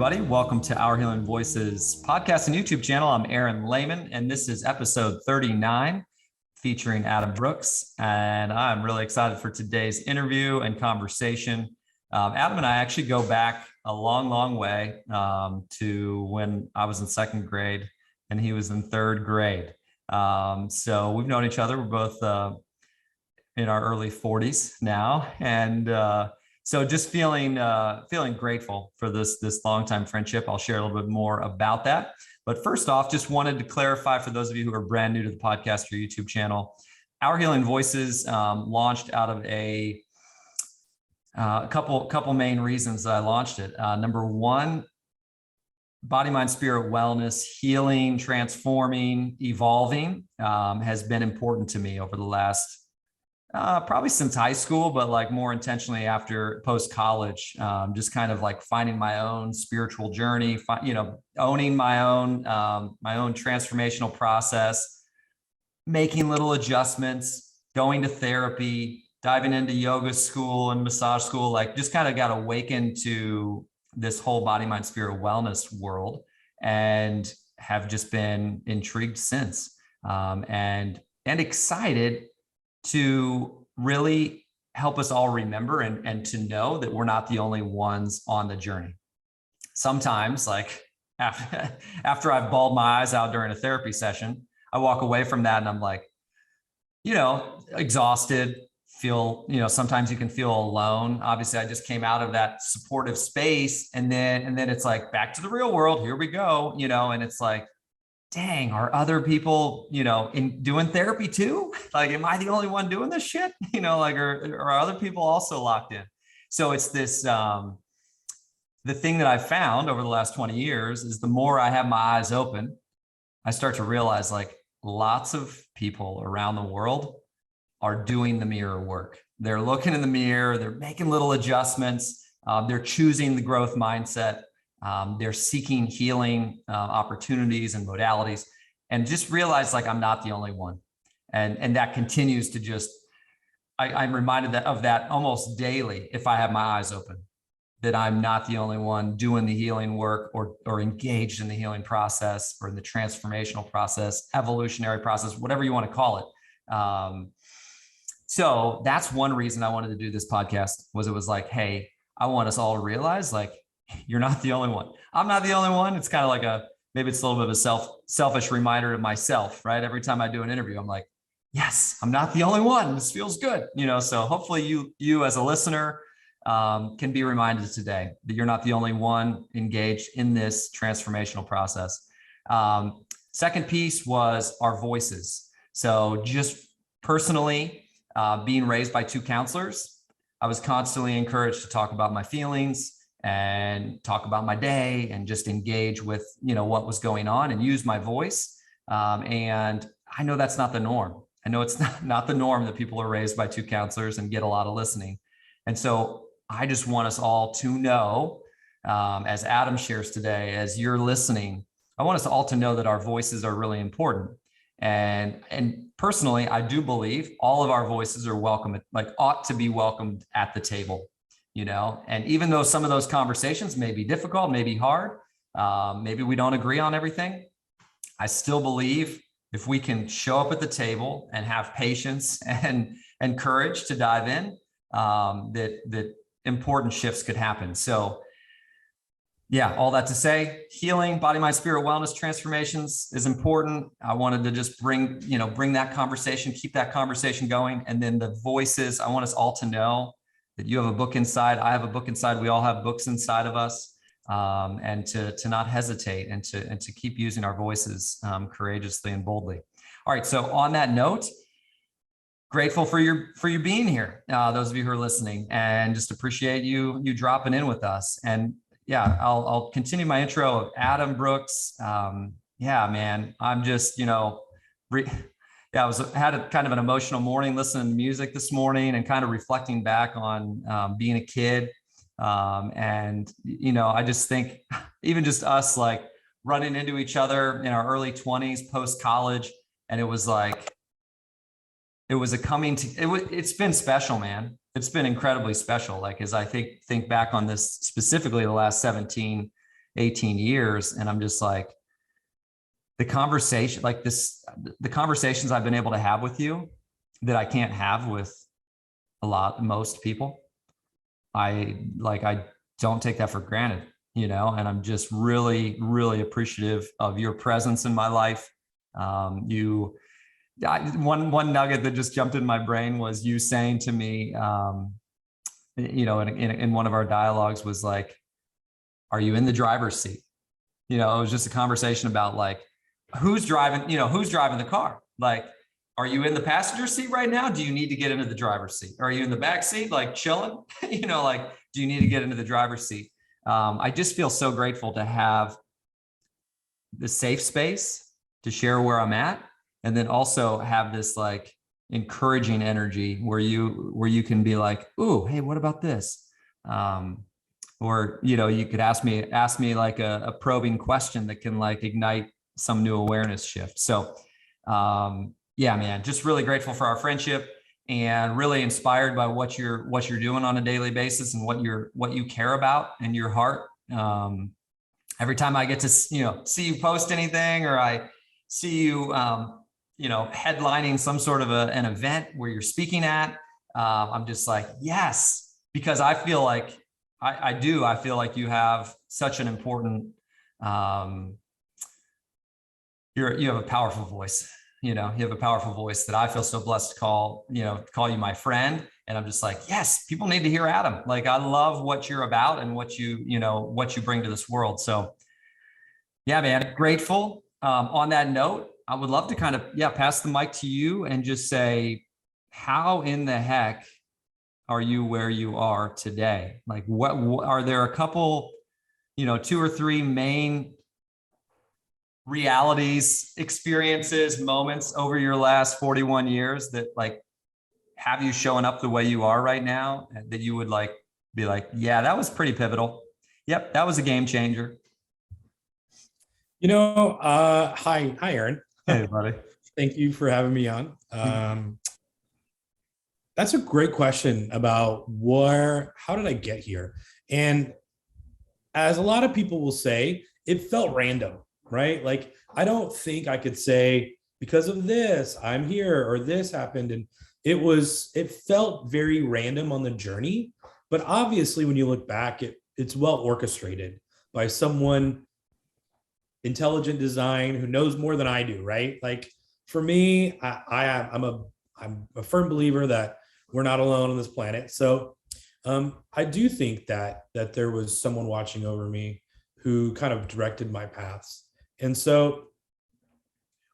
everybody. Welcome to Our Healing Voices podcast and YouTube channel. I'm Aaron Lehman, and this is episode 39 featuring Adam Brooks. And I'm really excited for today's interview and conversation. Adam and I actually go back a long, long way to when I was in second grade and he was in third grade. So we've known each other. We're both in our early 40s now. And so just feeling grateful for this longtime friendship. I'll share a little bit more about that. But first off, just wanted to clarify for those of you who are brand new to the podcast or YouTube channel, Our Healing Voices launched out of a couple main reasons that I launched it. Number one, body, mind, spirit, wellness, healing, transforming, evolving has been important to me over the last probably since high school, but like more intentionally after post-college, just kind of like finding my own spiritual journey, owning my own transformational process, making little adjustments, going to therapy, diving into yoga school and massage school, like just kind of got awakened to this whole body, mind, spirit, wellness world, and have just been intrigued since, and excited to really help us all remember and to know that we're not the only ones on the journey. Sometimes, like after I've bawled my eyes out during a therapy session, I walk away from that and I'm like, exhausted, sometimes you can feel alone. Obviously, I just came out of that supportive space, and then it's like back to the real world. Here we go, and it's like, dang, are other people, in doing therapy too? Like, am I the only one doing this shit? Are other people also locked in? So it's this, the thing that I've found over the last 20 years is the more I have my eyes open, I start to realize like lots of people around the world are doing the mirror work. They're looking in the mirror, they're making little adjustments, they're choosing the growth mindset. They're seeking healing opportunities and modalities, and just realize like I'm not the only one. And that continues to just, I'm reminded of that almost daily if I have my eyes open, that I'm not the only one doing the healing work or engaged in the healing process or in the transformational process, evolutionary process, whatever you want to call it. So that's one reason I wanted to do this podcast. It was like, hey, I want us all to realize like, you're not the only one. I'm not the only one. It's kind of like maybe it's a little bit of a selfish reminder to myself, right? Every time I do an interview, I'm like, yes, I'm not the only one. This feels good. So hopefully you as a listener can be reminded today that you're not the only one engaged in this transformational process. Second piece was our voices. So just personally, being raised by two counselors, I was constantly encouraged to talk about my feelings and talk about my day and just engage with, what was going on and use my voice. And I know that's not the norm. I know it's not the norm that people are raised by two counselors and get a lot of listening. And so I just want us all to know, as Adam shares today, as you're listening, I want us all to know that our voices are really important. And personally, I do believe all of our voices are welcome, ought to be welcomed at the table. And even though some of those conversations may be difficult, may be hard, maybe we don't agree on everything, I still believe if we can show up at the table and have patience and courage to dive in, that important shifts could happen. So yeah, all that to say, healing, body, mind, spirit, wellness, transformations is important. I wanted to just bring that conversation, keep that conversation going. And then the voices, I want us all to know that you have a book inside, I have a book inside, we all have books inside of us, and to not hesitate and to keep using our voices courageously and boldly. All right, so on that note, grateful for you being here, those of you who are listening, and just appreciate you dropping in with us. And yeah, I'll continue my intro of Adam Brooks. Yeah, man, I'm just, I had a kind of an emotional morning listening to music this morning and kind of reflecting back on being a kid. And, I just think even just us like running into each other in our early 20s, post-college. And it was like, it's been special, man. It's been incredibly special. Like, as I think back on this specifically the last 17 18 years. And I'm just like, the conversation, like this, the conversations I've been able to have with you that I can't have with most people. I don't take that for granted, and I'm just really, really appreciative of your presence in my life. One nugget that just jumped in my brain was you saying to me, in one of our dialogues was like, are you in the driver's seat? It was just a conversation about like, who's driving the car? Like, are you in the passenger seat right now? Do you need to get into the driver's seat? Are you in the back seat, like chilling? Like, do you need to get into the driver's seat? I just feel so grateful to have the safe space to share where I'm at. And then also have this like encouraging energy where you can be like, ooh, hey, what about this? Or, you could ask me like a probing question that can like ignite some new awareness shift. So, yeah, man, just really grateful for our friendship and really inspired by what you're doing on a daily basis and what you care about in your heart. Every time I get to, see you post anything, or I see you, headlining some sort of an event where you're speaking at, I'm just like, yes, because I feel like I feel like you have such an important, you have a powerful voice. You have a powerful voice that I feel so blessed to call you my friend. And I'm just like, yes, people need to hear Adam. Like, I love what you're about and what you bring to this world. So yeah, man, grateful. On that note, I would love to kind of, pass the mic to you and just say, how in the heck are you where you are today? Like, what are there a couple, 2 or 3 main realities, experiences, moments over your last 41 years that like have you showing up the way you are right now, that you would like be like, yeah, that was pretty pivotal. Yep, that was a game changer. Hi, Aaron. Hey, buddy. Thank you for having me on. That's a great question about how did I get here? And as a lot of people will say, it felt random, right? Like, I don't think I could say because of this, I'm here, or this happened. And it felt very random on the journey. But obviously, when you look back, it's well orchestrated by someone intelligent design who knows more than I do, right? Like, for me, I'm a firm believer that we're not alone on this planet. So I do think that there was someone watching over me who kind of directed my paths. And so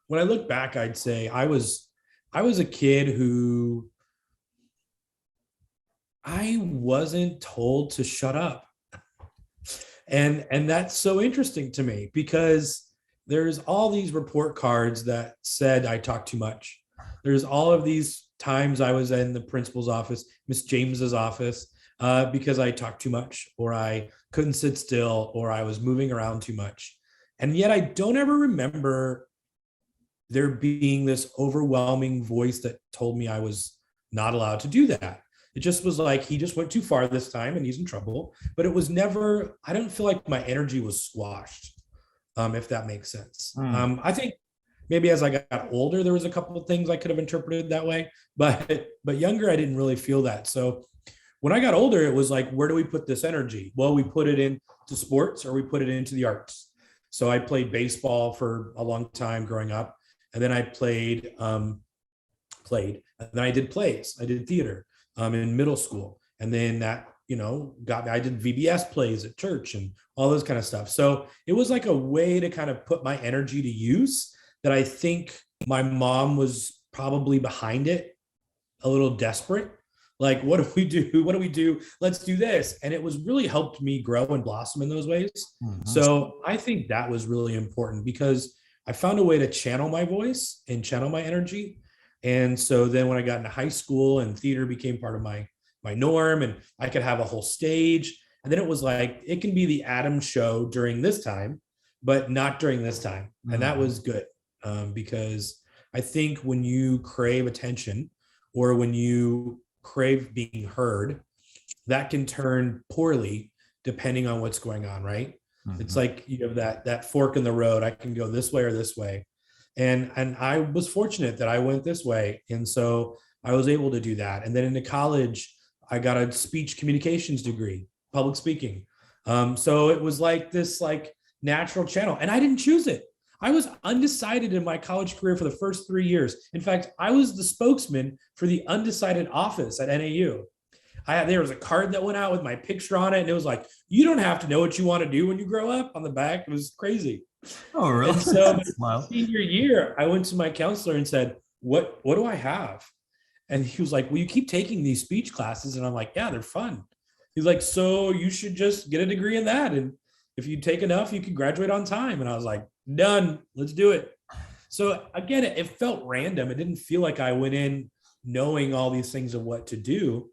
when I look back, I'd say I was a kid who I wasn't told to shut up. And that's so interesting to me, because there's all these report cards that said I talk too much. There's all of these times I was in the principal's office, Miss James's office, because I talked too much, or I couldn't sit still, or I was moving around too much. And yet I don't ever remember there being this overwhelming voice that told me I was not allowed to do that. It just was like, he just went too far this time and he's in trouble. But it was never, I don't feel like my energy was squashed, if that makes sense. I think maybe as I got older, there was a couple of things I could have interpreted that way, but younger, I didn't really feel that. So when I got older, it was like, where do we put this energy? Well, we put it into sports, or we put it into the arts. So I played baseball for a long time growing up. And then I played, and then I did plays. I did theater in middle school. And then that, I did VBS plays at church and all those kind of stuff. So it was like a way to kind of put my energy to use, that I think my mom was probably behind it, a little desperate. Like, what do we do? What do we do? Let's do this. And it was really helped me grow and blossom in those ways. Mm-hmm. So I think that was really important, because I found a way to channel my voice and channel my energy. And so then when I got into high school and theater became part of my norm, and I could have a whole stage. And then it was like, it can be the Adam show during this time, but not during this time. Mm-hmm. And that was good, because I think when you crave attention, or when you crave being heard, that can turn poorly depending on what's going on, right? It's like you have that fork in the road. I can go this way or this way. And I was fortunate that I went this way. And so I was able to do that. And then into college, I got a speech communications degree, public speaking. So it was like this like natural channel. And I didn't choose it. I was undecided in my college career for the first 3 years. In fact, I was the spokesman for the undecided office at NAU. There was a card that went out with my picture on it, and it was like, you don't have to know what you want to do when you grow up on the back. It was crazy. Oh, really? And so Wow. senior year, I went to my counselor and said, what do I have? And he was like, well, you keep taking these speech classes. And I'm like, yeah, they're fun. He's like, so you should just get a degree in that. And if you take enough, you can graduate on time. And I was like, done, let's do it. So again, it felt random. It didn't feel like I went in knowing all these things of what to do.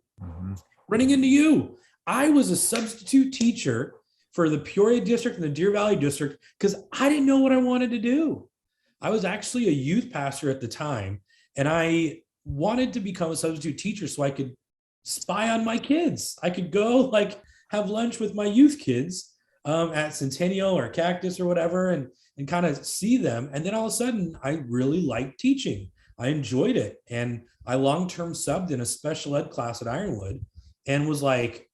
Running into you, I was a substitute teacher for the Peoria district and the Deer Valley district because I didn't know what I wanted to do. I was actually a youth pastor at the time, and I wanted to become a substitute teacher so I could spy on my kids. I could go like have lunch with my youth kids at Centennial or Cactus or whatever, and kind of see them. And then all of a sudden, I really liked teaching. I enjoyed it. And I long-term subbed in a special ed class at Ironwood and was like,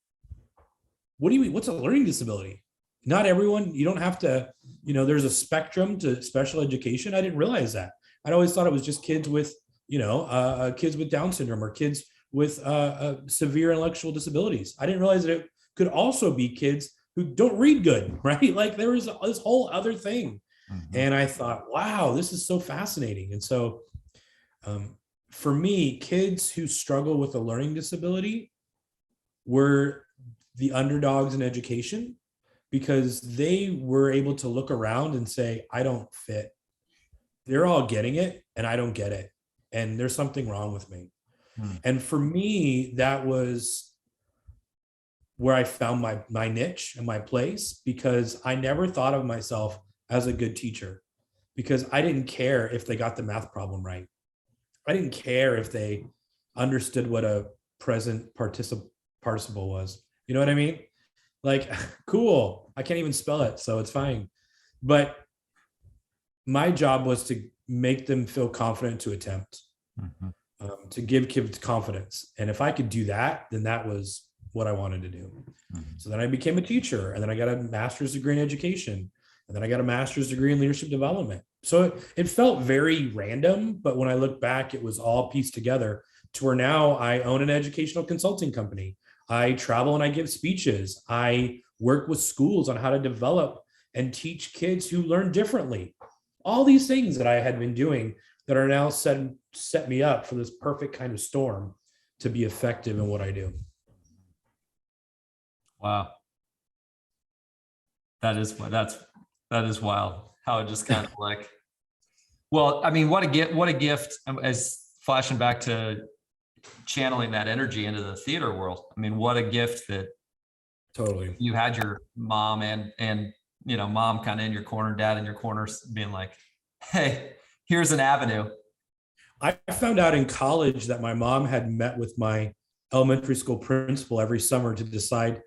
what do you mean? What's a learning disability? Not everyone, you don't have to, there's a spectrum to special education. I didn't realize that. I'd always thought it was just kids with, kids with Down syndrome or kids with severe intellectual disabilities. I didn't realize that it could also be kids who don't read good, right? Like there was this whole other thing. And I thought, wow, this is so fascinating. And so for me, kids who struggle with a learning disability were the underdogs in education because they were able to look around and say, I don't fit. They're all getting it and I don't get it. And there's something wrong with me. And for me, that was where I found my niche and my place, because I never thought of myself as a good teacher because I didn't care if they got the math problem right. I didn't care if they understood what a present participle was. You know what I mean? Like, cool. I can't even spell it, so it's fine. But my job was to make them feel confident to attempt, to give kids confidence. And if I could do that, then that was what I wanted to do. So then I became a teacher, and then I got a master's degree in education, and then I got a master's degree in leadership development. So it felt very random, but when I look back, it was all pieced together to where now I own an educational consulting company. I travel and I give speeches. I work with schools on how to develop and teach kids who learn differently. All these things that I had been doing that are now set me up for this perfect kind of storm to be effective in what I do. Wow. That is wild. How it just kind of like, well, I mean, what a gift as flashing back to channeling that energy into the theater world. I mean, what a gift that totally you had your mom and mom kind of in your corner, dad in your corner, being like, hey, here's an avenue. I found out in college that my mom had met with my elementary school principal every summer to decide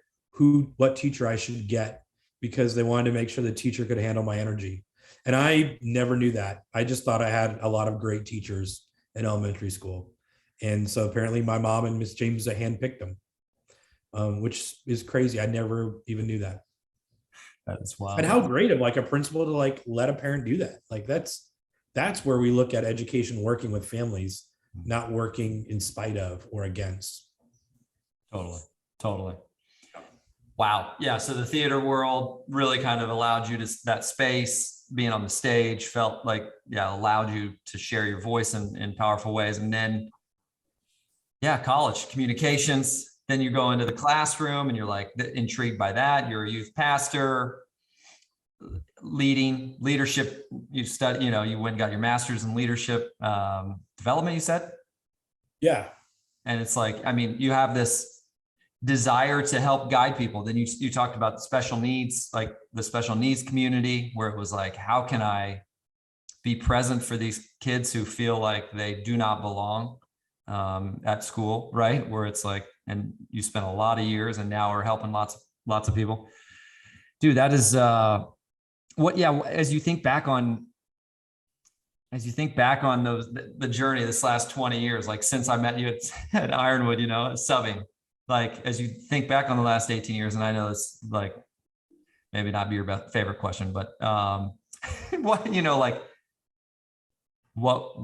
what teacher I should get, because they wanted to make sure the teacher could handle my energy. And I never knew that. I just thought I had a lot of great teachers in elementary school. And so apparently my mom and Miss James handpicked them, which is crazy. I never even knew that. That's wild. And how great of like a principal to like let a parent do that. Like that's where we look at education working with families, not working in spite of or against. Totally. Wow. Yeah. So the theater world really kind of allowed you to, that space, being on the stage felt like, allowed you to share your voice in powerful ways. And then, college communications, then you go into the classroom and you're like intrigued by that. You're a youth pastor, leadership. You study, you went and got your master's in leadership development, you said? Yeah. And it's like, I mean, you have this desire to help guide people. Then you talked about the special needs, like the special needs community, where it was like, how can I be present for these kids who feel like they do not belong at school, right? Where it's like, and you spent a lot of years and now are helping lots of people. Dude, that is what, yeah, as you think back on the journey this last 20 years, like since I met you at Ironwood, subbing, like as you think back on the last 18 years, and I know it's like maybe not be your favorite question, but what, like what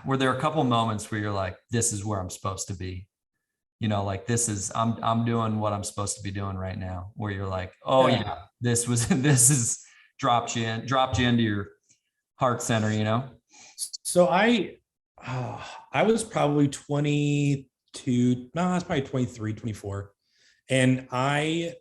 were there a couple moments where you're like, this is where I'm supposed to be? Like this is, I'm doing what I'm supposed to be doing right now, where you're like, oh yeah, this is dropped you into your heart center. So I was probably 22, no, I was probably 23, 24. And I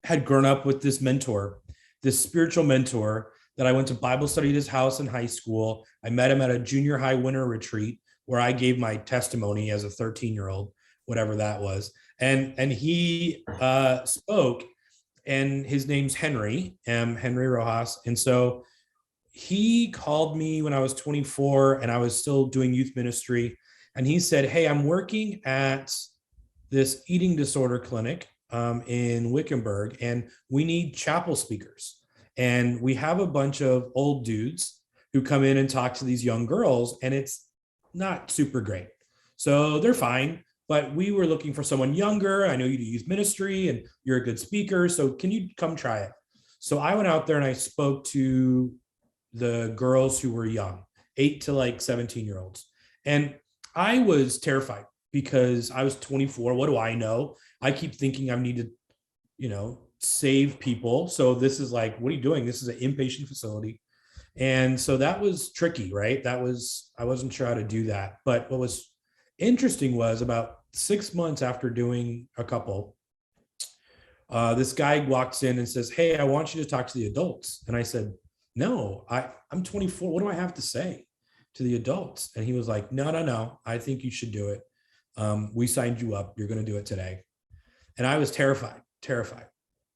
had grown up with this mentor, this spiritual mentor that I went to Bible study at his house in high school. I met him at a junior high winter retreat where I gave my testimony as a 13-year-old, whatever that was. And he spoke, and his name's Henry Rojas. And so he called me when I was 24 and I was still doing youth ministry. And he said, hey, I'm working at this eating disorder clinic in Wickenburg, and we need chapel speakers. And we have a bunch of old dudes who come in and talk to these young girls, and it's not super great. So they're fine, but we were looking for someone younger. I know you do youth ministry and you're a good speaker, so can you come try it? So I went out there and I spoke to the girls who were young, 8 to like 17-year-olds. And I was terrified because I was 24. What do I know? I keep thinking I need to, save people. So this is like, what are you doing? This is an inpatient facility. And so that was tricky, right? I wasn't sure how to do that. But what was interesting was about 6 months after doing a couple, this guy walks in and says, hey, I want you to talk to the adults. And I said, no, I'm 24. What do I have to say to the adults? And he was like, no, I think you should do it. We signed you up. You're going to do it today. And I was terrified.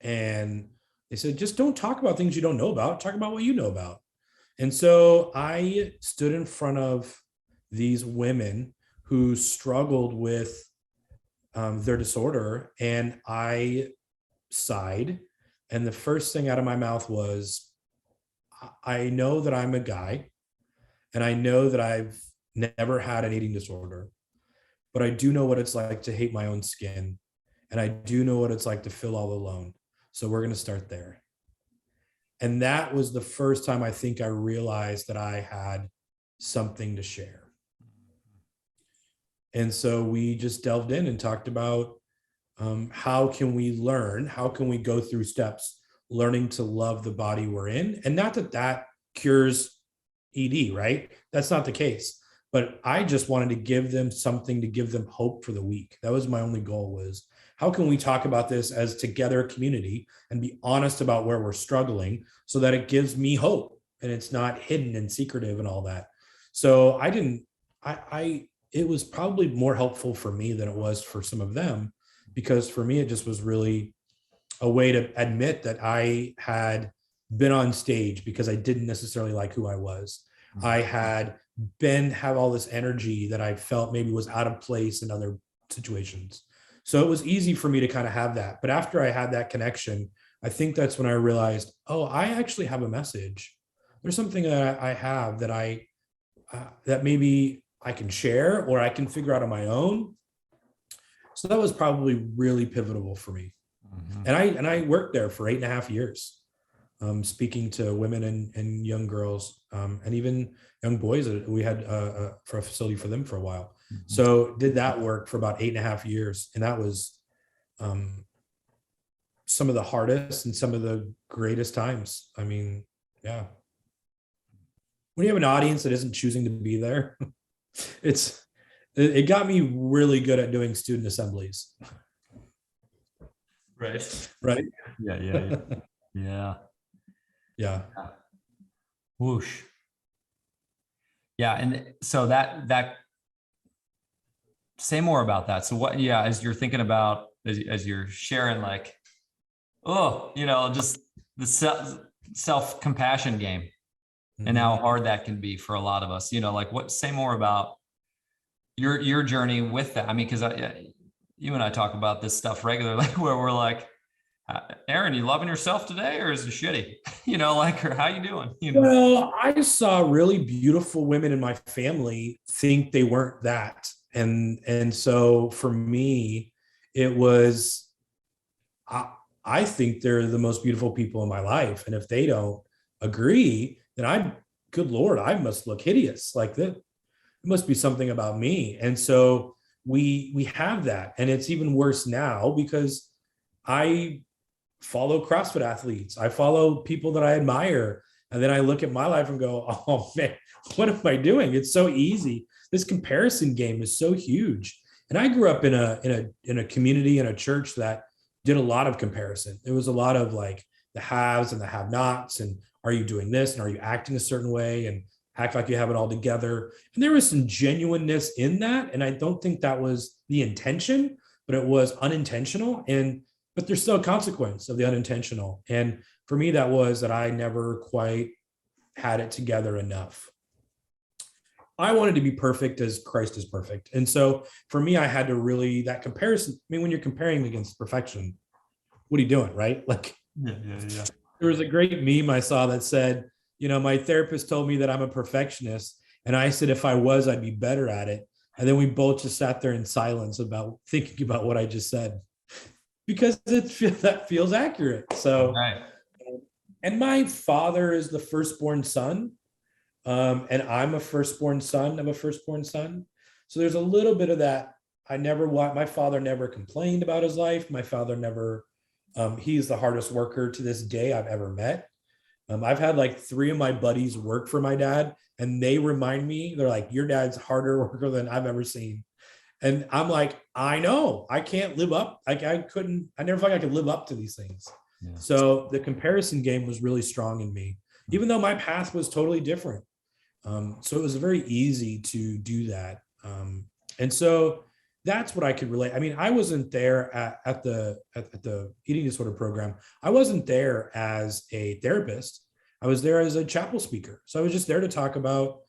And they said, just don't talk about things you don't know about. Talk about what you know about. And so I stood in front of these women who struggled with their disorder, and I sighed. And the first thing out of my mouth was, I know that I'm a guy, and I know that I've never had an eating disorder, but I do know what it's like to hate my own skin. And I do know what it's like to feel all alone. So we're going to start there. And that was the first time I think I realized that I had something to share. And so we just delved in and talked about how can we learn? How can we go through steps, learning to love the body we're in? And not that cures ED, right? That's not the case. But I just wanted to give them something to give them hope for the week. That was my only goal, was how can we talk about this as together a community and be honest about where we're struggling so that it gives me hope and it's not hidden and secretive and all that. So it was probably more helpful for me than it was for some of them, because for me, it just was really a way to admit that I had been on stage because I didn't necessarily like who I was. I had have all this energy that I felt maybe was out of place in other situations. So it was easy for me to kind of have that. But after I had that connection, I think that's when I realized, oh, I actually have a message. There's something that I have that that maybe I can share or I can figure out on my own. So that was probably really pivotal for me. Mm-hmm. And I worked there for 8.5 years, speaking to women and young girls, and even young boys. We had for a facility for them for a while. Mm-hmm. So did that work for about 8.5 years. And that was some of the hardest and some of the greatest times. I mean, yeah. When you have an audience that isn't choosing to be there, it got me really good at doing student assemblies. Right. Yeah. Whoosh. Yeah. And so that say more about that. So what, as you're thinking about, as you're sharing, like, just the self-compassion game, mm-hmm. and how hard that can be for a lot of us, say more about your journey with that. I mean, because you and I talk about this stuff regularly, where we're like, Aaron, you loving yourself today, or is it shitty? Like, or how you doing? Well, I saw really beautiful women in my family think they weren't that. And so for me, it was I, I think they're the most beautiful people in my life. And if they don't agree, then good Lord, I must look hideous like that. It must be something about me. And so we have that. And it's even worse now because I follow CrossFit athletes. I follow people that I admire. And then I look at my life and go, oh man, what am I doing? It's so easy. This comparison game is so huge. And I grew up in a community, in a church that did a lot of comparison. It was a lot of like the haves and the have-nots, and are you doing this? And are you acting a certain way? And act like you have it all together. And there was some genuineness in that. And I don't think that was the intention, but it was unintentional. But there's still a consequence of the unintentional. And for me, that was that I never quite had it together enough. I wanted to be perfect as Christ is perfect. And so for me, I had to really, that comparison, I mean, when you're comparing against perfection, what are you doing, right? Like, Yeah. there was a great meme I saw that said, my therapist told me that I'm a perfectionist. And I said, if I was, I'd be better at it. And then we both just sat there in silence about thinking about what I just said, because that feels accurate. So, Right. And my father is the firstborn son. And I'm a firstborn son of a firstborn son. So there's a little bit of that. My father never complained about his life. My father never, he's the hardest worker to this day I've ever met. I've had like 3 of my buddies work for my dad, and they remind me, they're like, your dad's harder worker than I've ever seen. And I'm like, I know I can't live up. Like I never felt like I could live up to these things. Yeah. So the comparison game was really strong in me, even though my path was totally different. So it was very easy to do that. And so that's what I could relate. I mean, I wasn't there at the eating disorder program. I wasn't there as a therapist. I was there as a chapel speaker. So I was just there to talk about,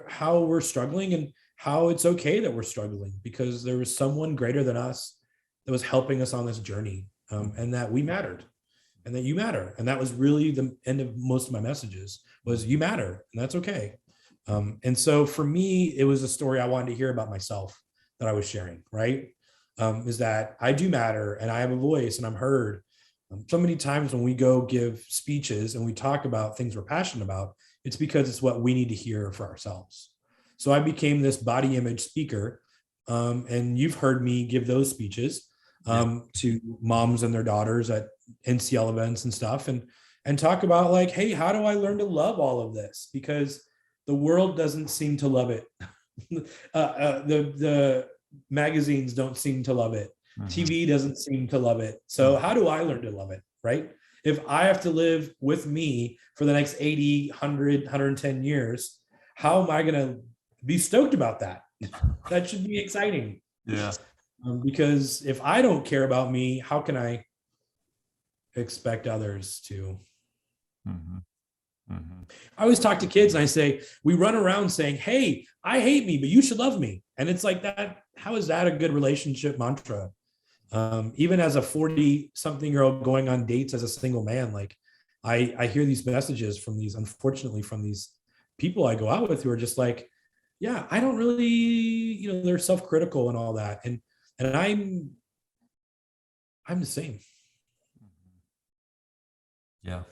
how we're struggling and how it's okay that we're struggling, because there was someone greater than us that was helping us on this journey, and that we mattered. And that you matter. And that was really the end of most of my messages, was you matter, and that's okay. And so for me, it was a story I wanted to hear about myself that I was sharing, right? Is that I do matter, and I have a voice, and I'm heard. So many times when we go give speeches and we talk about things we're passionate about, it's because it's what we need to hear for ourselves. So I became this body image speaker, and you've heard me give those speeches to moms and their daughters at NCL events and stuff, and talk about like, hey, how do I learn to love all of this? Because the world doesn't seem to love it. The magazines don't seem to love it. Mm-hmm. TV doesn't seem to love it. So how do I learn to love it, right? If I have to live with me for the next 80, 100, 110 years, how am I going to be stoked about that? That should be exciting. Yeah. Because if I don't care about me, how can I expect others to? Mm-hmm. Mm-hmm. I always talk to kids and I say, we run around saying, hey, I hate me, but you should love me. And it's like that. How is that a good relationship mantra? Even as a 40-something-year-old going on dates as a single man, like I hear these messages unfortunately from these people I go out with who are just like, yeah, I don't really, they're self-critical and all that. And I'm the same. Yeah.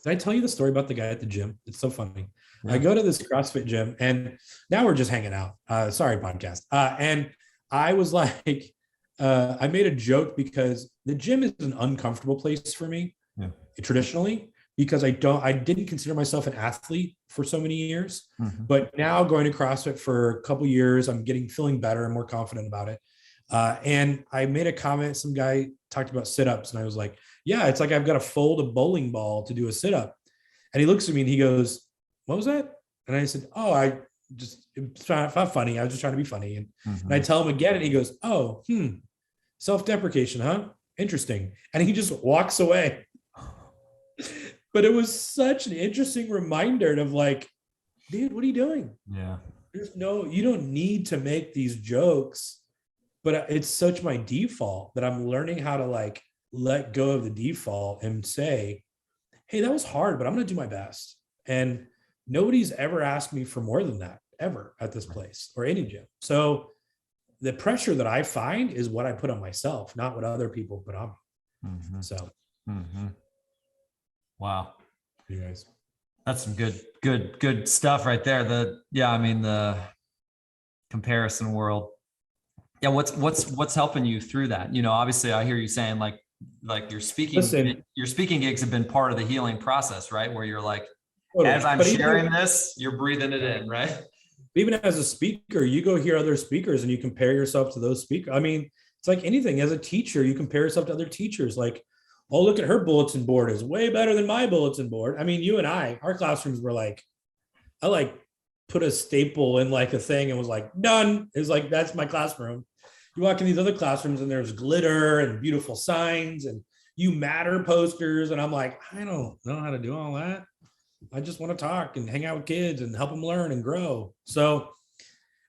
Did I tell you the story about the guy at the gym? It's so funny. Yeah. I go to this CrossFit gym, and now we're just hanging out. Sorry, podcast. And I was like, I made a joke because the gym is an uncomfortable place for me, traditionally, because I didn't consider myself an athlete for so many years. Mm-hmm. But now going to CrossFit for a couple of years, I'm feeling better and more confident about it. And I made a comment. Some guy talked about sit-ups, and I was like, yeah, it's like I've got to fold a bowling ball to do a sit-up. And he looks at me and he goes, what was that? And I said, oh, it's not funny. I was just trying to be funny. And I tell him again, and he goes, oh, self-deprecation, huh? Interesting. And he just walks away. But it was such an interesting reminder of like, dude, what are you doing? Yeah. You don't need to make these jokes, but it's such my default that I'm learning how to like let go of the default and say, hey, that was hard, but I'm going to do my best. And nobody's ever asked me for more than that ever at this place or any gym. So the pressure that I find is what I put on myself, not what other people put on me. Mm-hmm. So, wow. anyways, that's some good stuff right there. The comparison world. Yeah. What's helping you through that? Obviously I hear you saying like your speaking gigs have been part of the healing process, right? Where you're like, totally. As I'm sharing this, you're breathing it in, right? Even as a speaker, you go hear other speakers and you compare yourself to those speakers. I mean, it's like anything. As a teacher, you compare yourself to other teachers. Like, oh, look at her bulletin board is way better than my bulletin board. I mean, you and our classrooms were like, I like put a staple in like a thing and was like, done. It's like, that's my classroom. You walk in these other classrooms and there's glitter and beautiful signs and you matter posters. And I'm like, I don't know how to do all that. I just want to talk and hang out with kids and help them learn and grow. So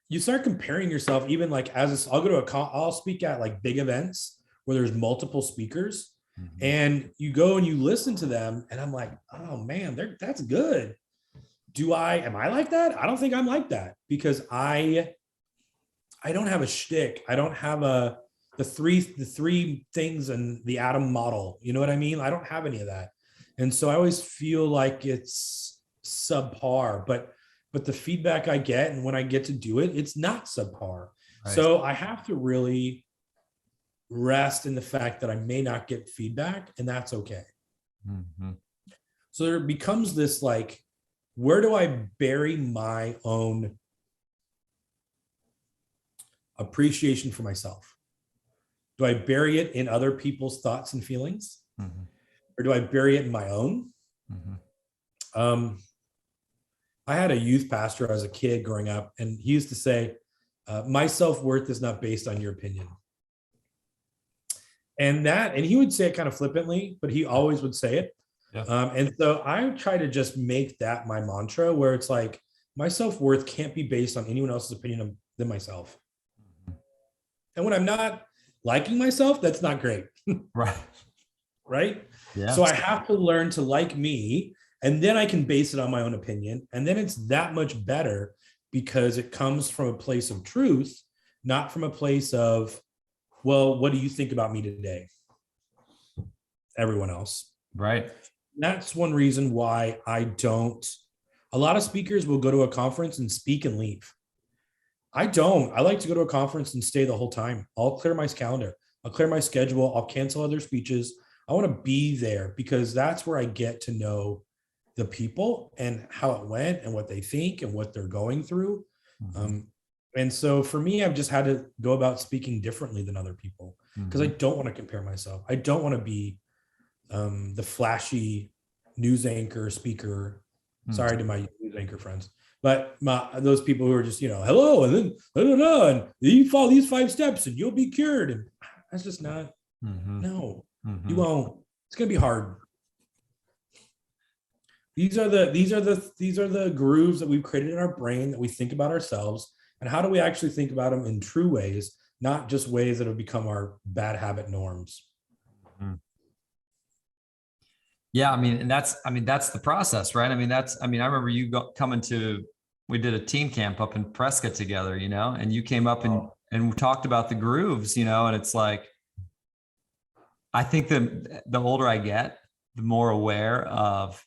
you start comparing yourself, even like I'll go to I'll speak at like big events where there's multiple speakers and you go and you listen to them. And I'm like, oh man, that's good. Am I like that? I don't think I'm like that because I don't have a shtick. I don't have the three things in the atom model. You know what I mean? I don't have any of that. And so I always feel like it's subpar, but the feedback I get and when I get to do it, it's not subpar. Right. So I have to really rest in the fact that I may not get feedback and that's okay. So there becomes this like, where do I bury my own appreciation for myself? Do I bury it in other people's thoughts and feelings? Or do I bury it in my own? I had a youth pastor as a kid growing up, and he used to say, my self-worth is not based on your opinion. And he would say it kind of flippantly, but he always would say it. Yeah. And so I try to just make that my mantra where it's like, my self-worth can't be based on anyone else's opinion than myself. And when I'm not liking myself, that's not great. Right? Yeah. So I have to learn to like me, and then I can base it on my own opinion. And then it's that much better because it comes from a place of truth, not from a place of, well, what do you think about me today? Everyone else. Right. That's one reason why a lot of speakers will go to a conference and speak and leave. I don't. I like to go to a conference and stay the whole time. I'll clear my calendar. I'll clear my schedule. I'll cancel other speeches. I want to be there because that's where I get to know the people and how it went and what they think and what they're going through. And so for me, I've just had to go about speaking differently than other people because I don't want to compare myself. I don't want to be the flashy news anchor speaker. Sorry to my news anchor friends, but those people who are just, hello, and then, and you follow these 5 steps and you'll be cured. And that's just not, no. You won't. It's going to be hard. These are the grooves that we've created in our brain that we think about ourselves. And how do we actually think about them in true ways, not just ways that have become our bad habit norms? Yeah. That's the process, right? I remember you we did a team camp up in Prescott together, and you came up and we talked about the grooves, and it's like, I think the older I get, the more aware of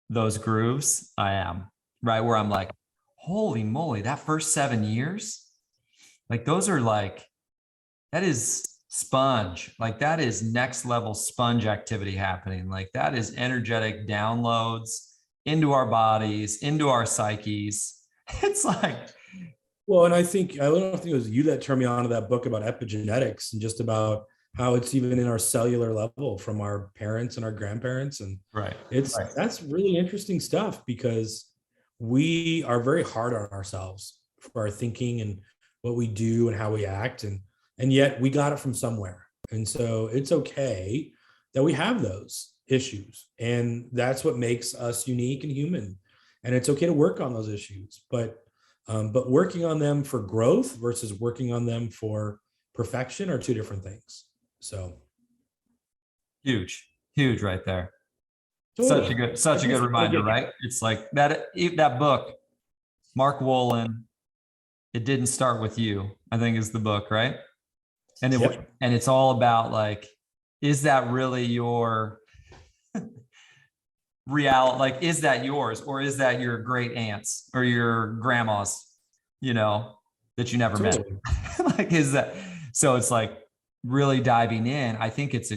those grooves I am, right? Where I'm like, holy moly, that first 7 years, like those are like, that is sponge, like that is next level sponge activity happening. Like that is energetic downloads into our bodies, into our psyches. It's like, well, and I don't think it was you that turned me on to that book about epigenetics and just about how it's even in our cellular level from our parents and our grandparents. And that's really interesting stuff because we are very hard on ourselves for our thinking and what we do and how we act. And yet we got it from somewhere. And so it's okay that we have those issues. And that's what makes us unique and human. And it's okay to work on those issues, but working on them for growth versus working on them for perfection are two different things. So, Huge, huge right there. Totally. Such I a good just don't reminder, get right? It's like that book, Mark Wolin, It Didn't Start With You, I think is the book, right? And Yep. and it's all about like, is that really your reality? Like, is that yours, or is that your great aunt's or your grandma's, that you never met? Totally. Like, is that, so it's like really diving in. I think it's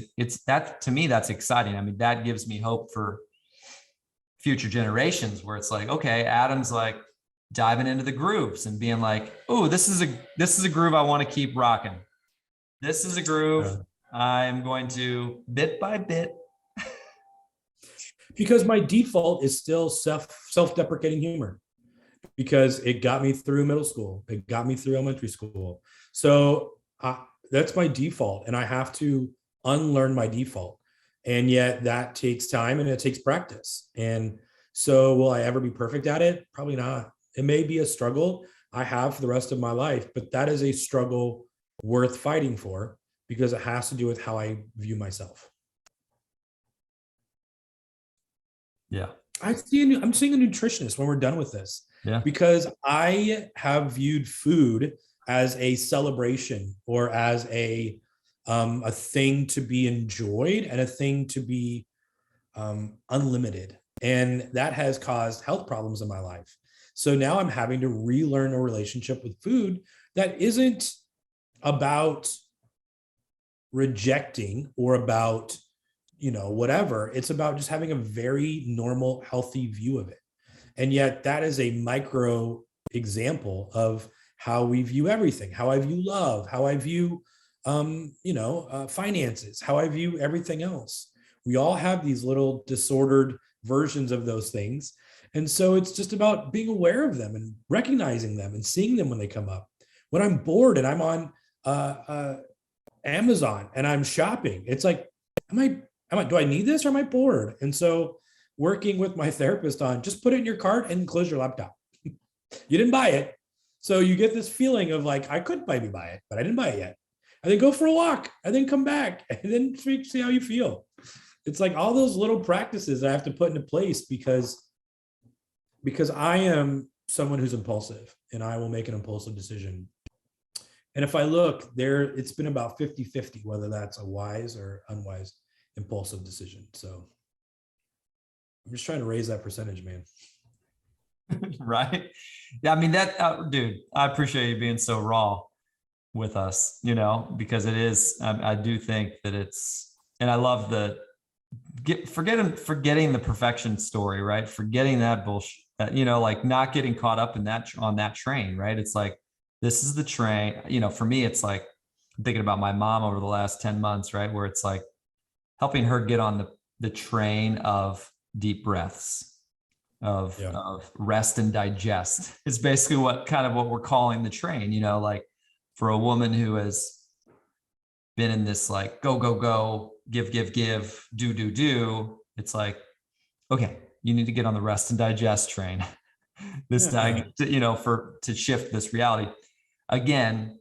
that, to me, that's exciting. I mean, that gives me hope for future generations, where it's like, okay, Adam's like diving into the grooves and being like, oh, this is a groove I want to keep rocking. This is a groove I'm going to, bit by bit. Because my default is still self-deprecating humor, because it got me through middle school, it got me through elementary school. So that's my default, and I have to unlearn my default. And yet that takes time and it takes practice. And so will I ever be perfect at it? Probably not. It may be a struggle I have for the rest of my life, but that is a struggle worth fighting for, because it has to do with how I view myself. Yeah. I'm seeing a nutritionist when we're done with this, Yeah. because I have viewed food as a celebration, or as a thing to be enjoyed, and a thing to be unlimited. And that has caused health problems in my life. So now I'm having to relearn a relationship with food that isn't about rejecting or about, whatever. It's about just having a very normal, healthy view of it. And yet that is a micro example of how we view everything, how I view love, how I view, finances, how I view everything else. We all have these little disordered versions of those things. And so it's just about being aware of them and recognizing them and seeing them when they come up. When I'm bored and I'm on Amazon and I'm shopping, it's like, do I need this, or am I bored? And so working with my therapist on, just put it in your cart and close your laptop. You didn't buy it. So you get this feeling of like, I could maybe buy it, but I didn't buy it yet. And then go for a walk, and then come back, and then see how you feel. It's like all those little practices I have to put into place, because I am someone who's impulsive, and I will make an impulsive decision. And if I look there, it's been about 50-50, whether that's a wise or unwise impulsive decision. So I'm just trying to raise that percentage, man. Right. Yeah. I mean, dude, I appreciate you being so raw with us, because it is, I do think that and I love forgetting the perfection story, right? Forgetting that bullshit, like not getting caught up in on that train, right? It's like, this is the train, for me, it's like I'm thinking about my mom over the last 10 months, right? Where it's like helping her get on the train of deep breaths, of rest and digest. It's basically what we're calling the train, like for a woman who has been in this like go, go, go, give, give, give, do. It's like, okay, you need to get on the rest and digest train. To shift this reality. Again,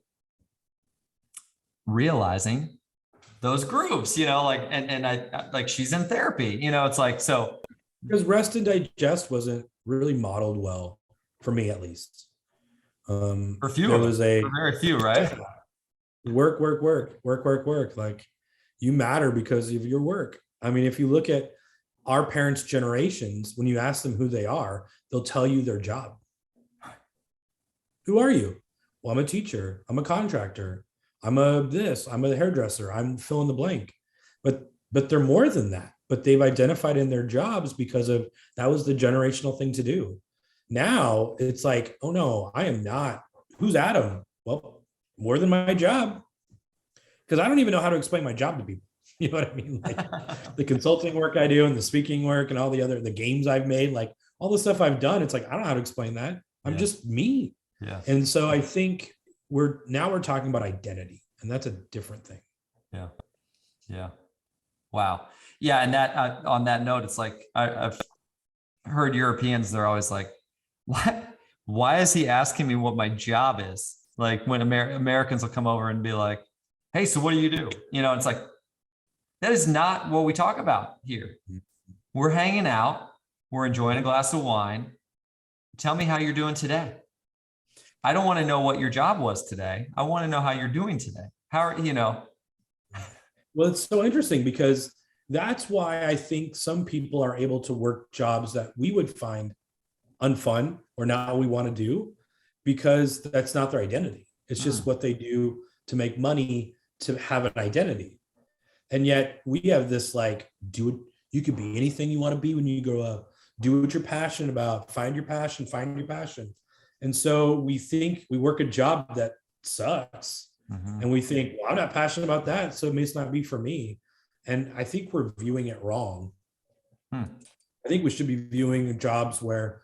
realizing those grooves, and I like, she's in therapy, it's like, so. Because rest and digest wasn't really modeled well, for me at least. For few there of was us, for very few, right? Work. Like, you matter because of your work. I mean, if you look at our parents' generations, when you ask them who they are, they'll tell you their job. Who are you? Well, I'm a teacher. I'm a contractor. I'm a hairdresser. I'm fill in the blank. But they're more than that. But they've identified in their jobs because of that was the generational thing to do. Now it's like, oh no, I am not. Who's Adam? Well, more than my job. Because I don't even know how to explain my job to people. You know what I mean? Like the consulting work I do and the speaking work and all the games I've made, like all the stuff I've done. It's like, I don't know how to explain that. I'm just me. Yeah. And so I think we're talking about identity, and that's a different thing. Yeah. Yeah. Wow. Yeah. And that, on that note, it's like, I've heard Europeans, they're always like, why is he asking me what my job is? Like when Americans will come over and be like, hey, so what do? It's like, That is not what we talk about here. We're hanging out. We're enjoying a glass of wine. Tell me how you're doing today. I don't want to know what your job was today. I want to know how you're doing today. How are you know? Well, it's so interesting because that's why I think some people are able to work jobs that we would find unfun or not what we want to do, because that's not their identity. It's just what they do to make money, to have an identity. And yet we have this like, do it, you could be anything you want to be when you grow up. Do what you're passionate about, find your passion, find your passion. And so we think we work a job that sucks. And we think, well, I'm not passionate about that, so it may not be for me. And I think we're viewing it wrong. I think we should be viewing jobs where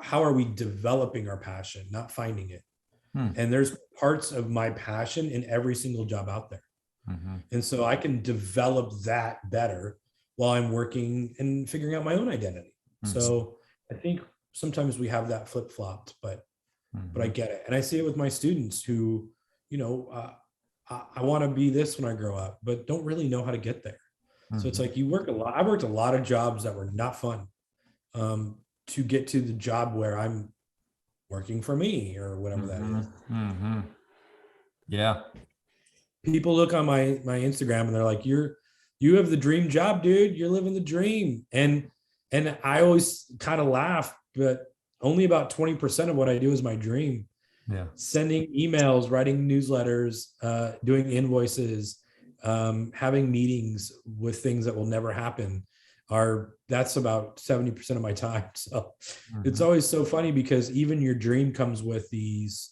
how are we developing our passion, not finding it. And there's parts of my passion in every single job out there. And so I can develop that better while I'm working and figuring out my own identity. So I think sometimes we have that flip-flopped, but I get it. And I see it with my students who, you know, I want to be this when I grow up, but don't really know how to get there. So it's like you work a lot. I worked a lot of jobs that were not fun to get to the job where I'm working for me or whatever that is. Yeah. People look on my Instagram and they're like, you have the dream job, dude. You're living the dream. And I always kind of laugh, but only about 20% of what I do is my dream. Yeah. Sending emails, writing newsletters, doing invoices, having meetings with things that will never happen that's about 70% of my time. So it's always so funny because even your dream comes with these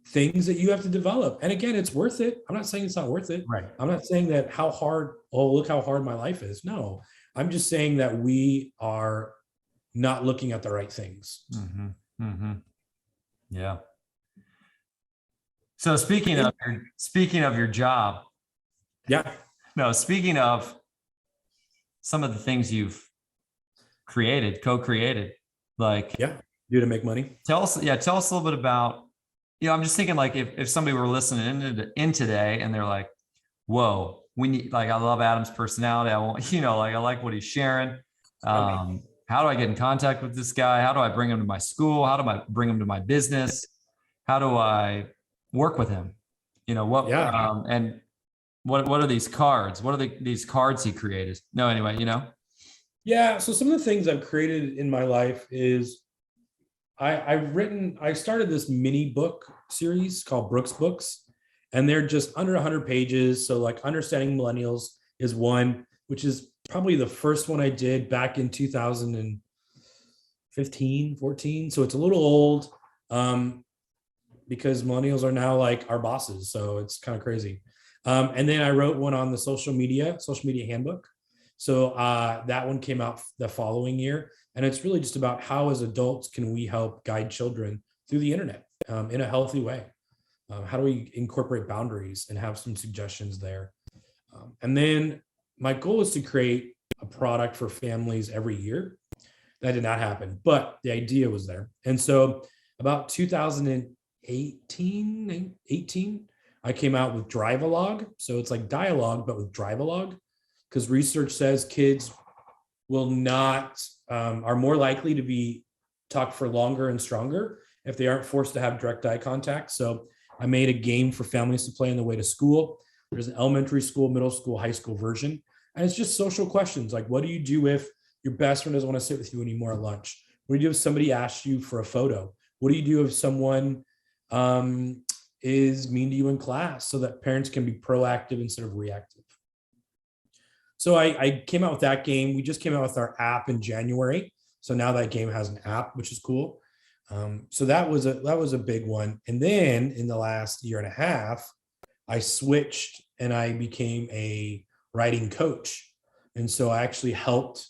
things that you have to develop. And again, it's worth it. I'm not saying it's not worth it. Right. I'm not saying that look how hard my life is. No, I'm just saying that we are not looking at the right things. Yeah. So speaking of your job. Yeah. No, speaking of some of the things you've co-created, like, do to make money. Tell us a little bit about, I'm just thinking like if somebody were listening in today and they're like, whoa, I love Adam's personality. I want, I like what he's sharing. How do I get in contact with this guy? How do I bring him to my school? How do I bring him to my business? How do I work with him? And what are these cards? What are these cards he created? No, anyway, Yeah. So some of the things I've created in my life is I started this mini book series called Brooks Books, and they're just under 100 pages. So like Understanding Millennials is one, which is probably the first one I did back in 2015, 14. So it's a little old because millennials are now like our bosses. So it's kind of crazy. And then I wrote one on the social media handbook. So that one came out the following year. And it's really just about how as adults can we help guide children through the internet in a healthy way. How do we incorporate boundaries and have some suggestions there? And then my goal is to create a product for families every year. That did not happen, but the idea was there. And so about 2018, I came out with Drive-A-Log. So it's like dialogue, but with Drive-A-Log, because research says kids will not, are more likely to be talk for longer and stronger if they aren't forced to have direct eye contact. So I made a game for families to play on the way to school. There's an elementary school, middle school, high school version. And it's just social questions. Like, what do you do if your best friend doesn't want to sit with you anymore at lunch? What do you do if somebody asks you for a photo? What do you do if someone is mean to you in class, so that parents can be proactive instead of reactive? So I came out with that game. We just came out with our app in January. So now that game has an app, which is cool. So that was a big one. And then in the last year and a half, I switched and I became a writing coach. And so I actually helped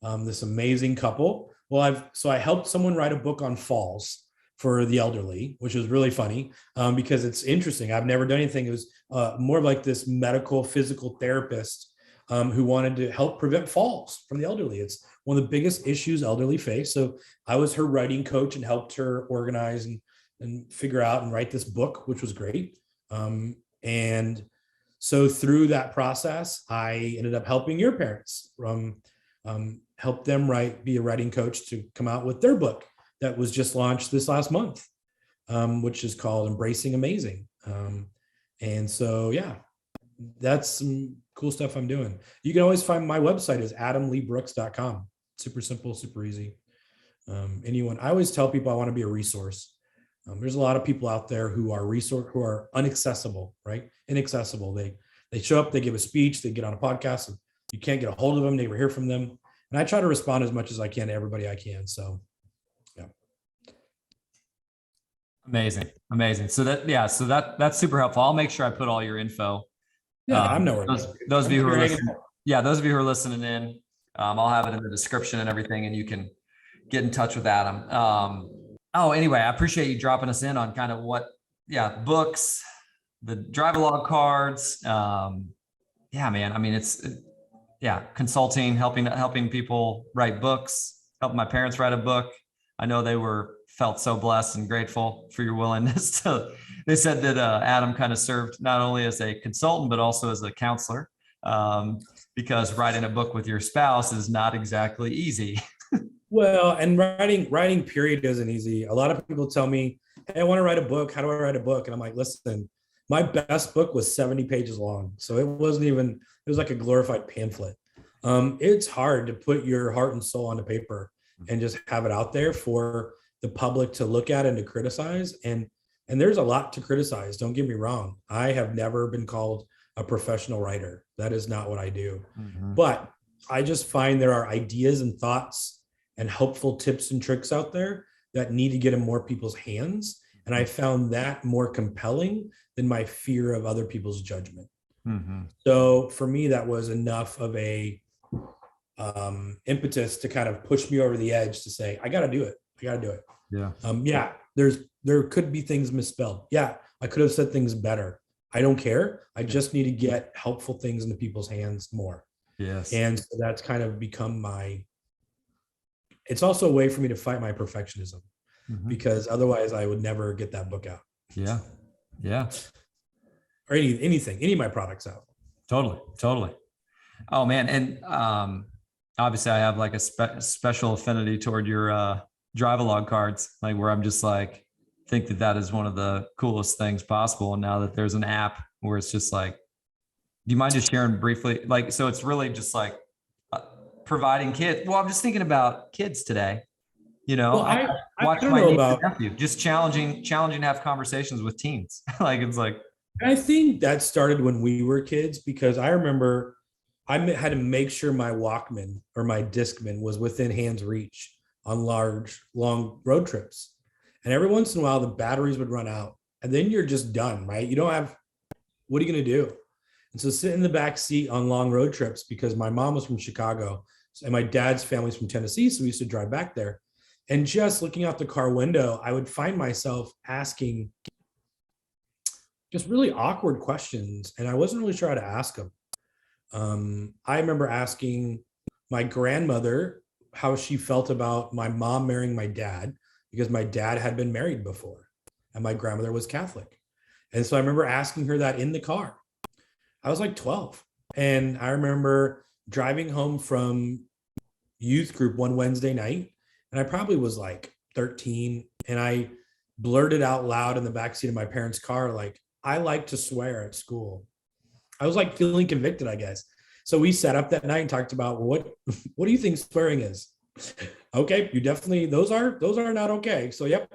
this amazing couple. Well, I helped someone write a book on falls for the elderly, which was really funny because it's interesting. I've never done anything. It was more like this medical physical therapist who wanted to help prevent falls from the elderly. It's one of the biggest issues elderly face. So I was her writing coach and helped her organize and figure out and write this book, which was great. And So through that process, I ended up helping your parents help them be a writing coach to come out with their book that was just launched this last month, which is called Embracing Amazing. And so, yeah, that's some cool stuff I'm doing. You can always find my website is adamleebrooks.com. Super simple, super easy. I always tell people I want to be a resource. There's a lot of people out there who are inaccessible, right? Inaccessible. They show up, they give a speech, they get on a podcast, and you can't get a hold of them, never hear from them. And I try to respond as much as I can to everybody I can. So, yeah. Amazing. So that's super helpful. I'll make sure I put all your info. Yeah, I'm nowhere. Those of you who are listening, those of you who are listening in, I'll have it in the description and everything, and you can get in touch with Adam. Anyway, I appreciate you dropping us in on kind of books, the drive-along cards. Man, I mean, consulting, helping people write books, helping my parents write a book. I know they felt so blessed and grateful for your willingness they said that Adam kind of served not only as a consultant, but also as a counselor, because writing a book with your spouse is not exactly easy. Well, and writing period isn't easy. A lot of people tell me, hey, I want to write a book. How do I write a book? And I'm like, listen, my best book was 70 pages long. So it was like a glorified pamphlet. It's hard to put your heart and soul onto paper and just have it out there for the public to look at and to criticize. And there's a lot to criticize. Don't get me wrong. I have never been called a professional writer. That is not what I do. Mm-hmm. But I just find there are ideas and thoughts and helpful tips and tricks out there that need to get in more people's hands. And I found that more compelling than my fear of other people's judgment. Mm-hmm. So for me, that was enough of a impetus to kind of push me over the edge to say, I got to do it. Yeah. There could be things misspelled. Yeah. I could have said things better. I don't care. I just need to get helpful things into people's hands more. Yes. And so that's kind of become it's also a way for me to fight my perfectionism, mm-hmm. because otherwise I would never get that book out. Yeah. Yeah. Or anything, any of my products out. Totally. Oh man. And, obviously I have like a special affinity toward your, drive-along cards, like where I'm just like, think that is one of the coolest things possible. And now that there's an app where it's just like, do you mind just sharing briefly? Like, so it's really just like providing kids. Well, I'm just thinking about kids today, Well, I watch don't my know niece about and nephew, just challenging to have conversations with teens. Like, it's like, I think that started when we were kids, because I remember I had to make sure my Walkman or my Discman was within hand's reach on long road trips. And every once in a while, the batteries would run out and then you're just done, right? You don't have, what are you going to do? And so sit in the back seat on long road trips, because my mom was from Chicago and my dad's family's from Tennessee. So we used to drive back there, and just looking out the car window, I would find myself asking just really awkward questions. And I wasn't really sure how to ask them. I remember asking my grandmother how she felt about my mom marrying my dad, because my dad had been married before and my grandmother was Catholic. And so I remember asking her that in the car. I was like 12. And I remember driving home from youth group one Wednesday night, and I probably was like 13. And I blurted out loud in the backseat of my parents' car, like, I like to swear at school. I was like feeling convicted, I guess. So we sat up that night and talked about, what do you think swearing is? Okay, you definitely, those are not okay. So yep,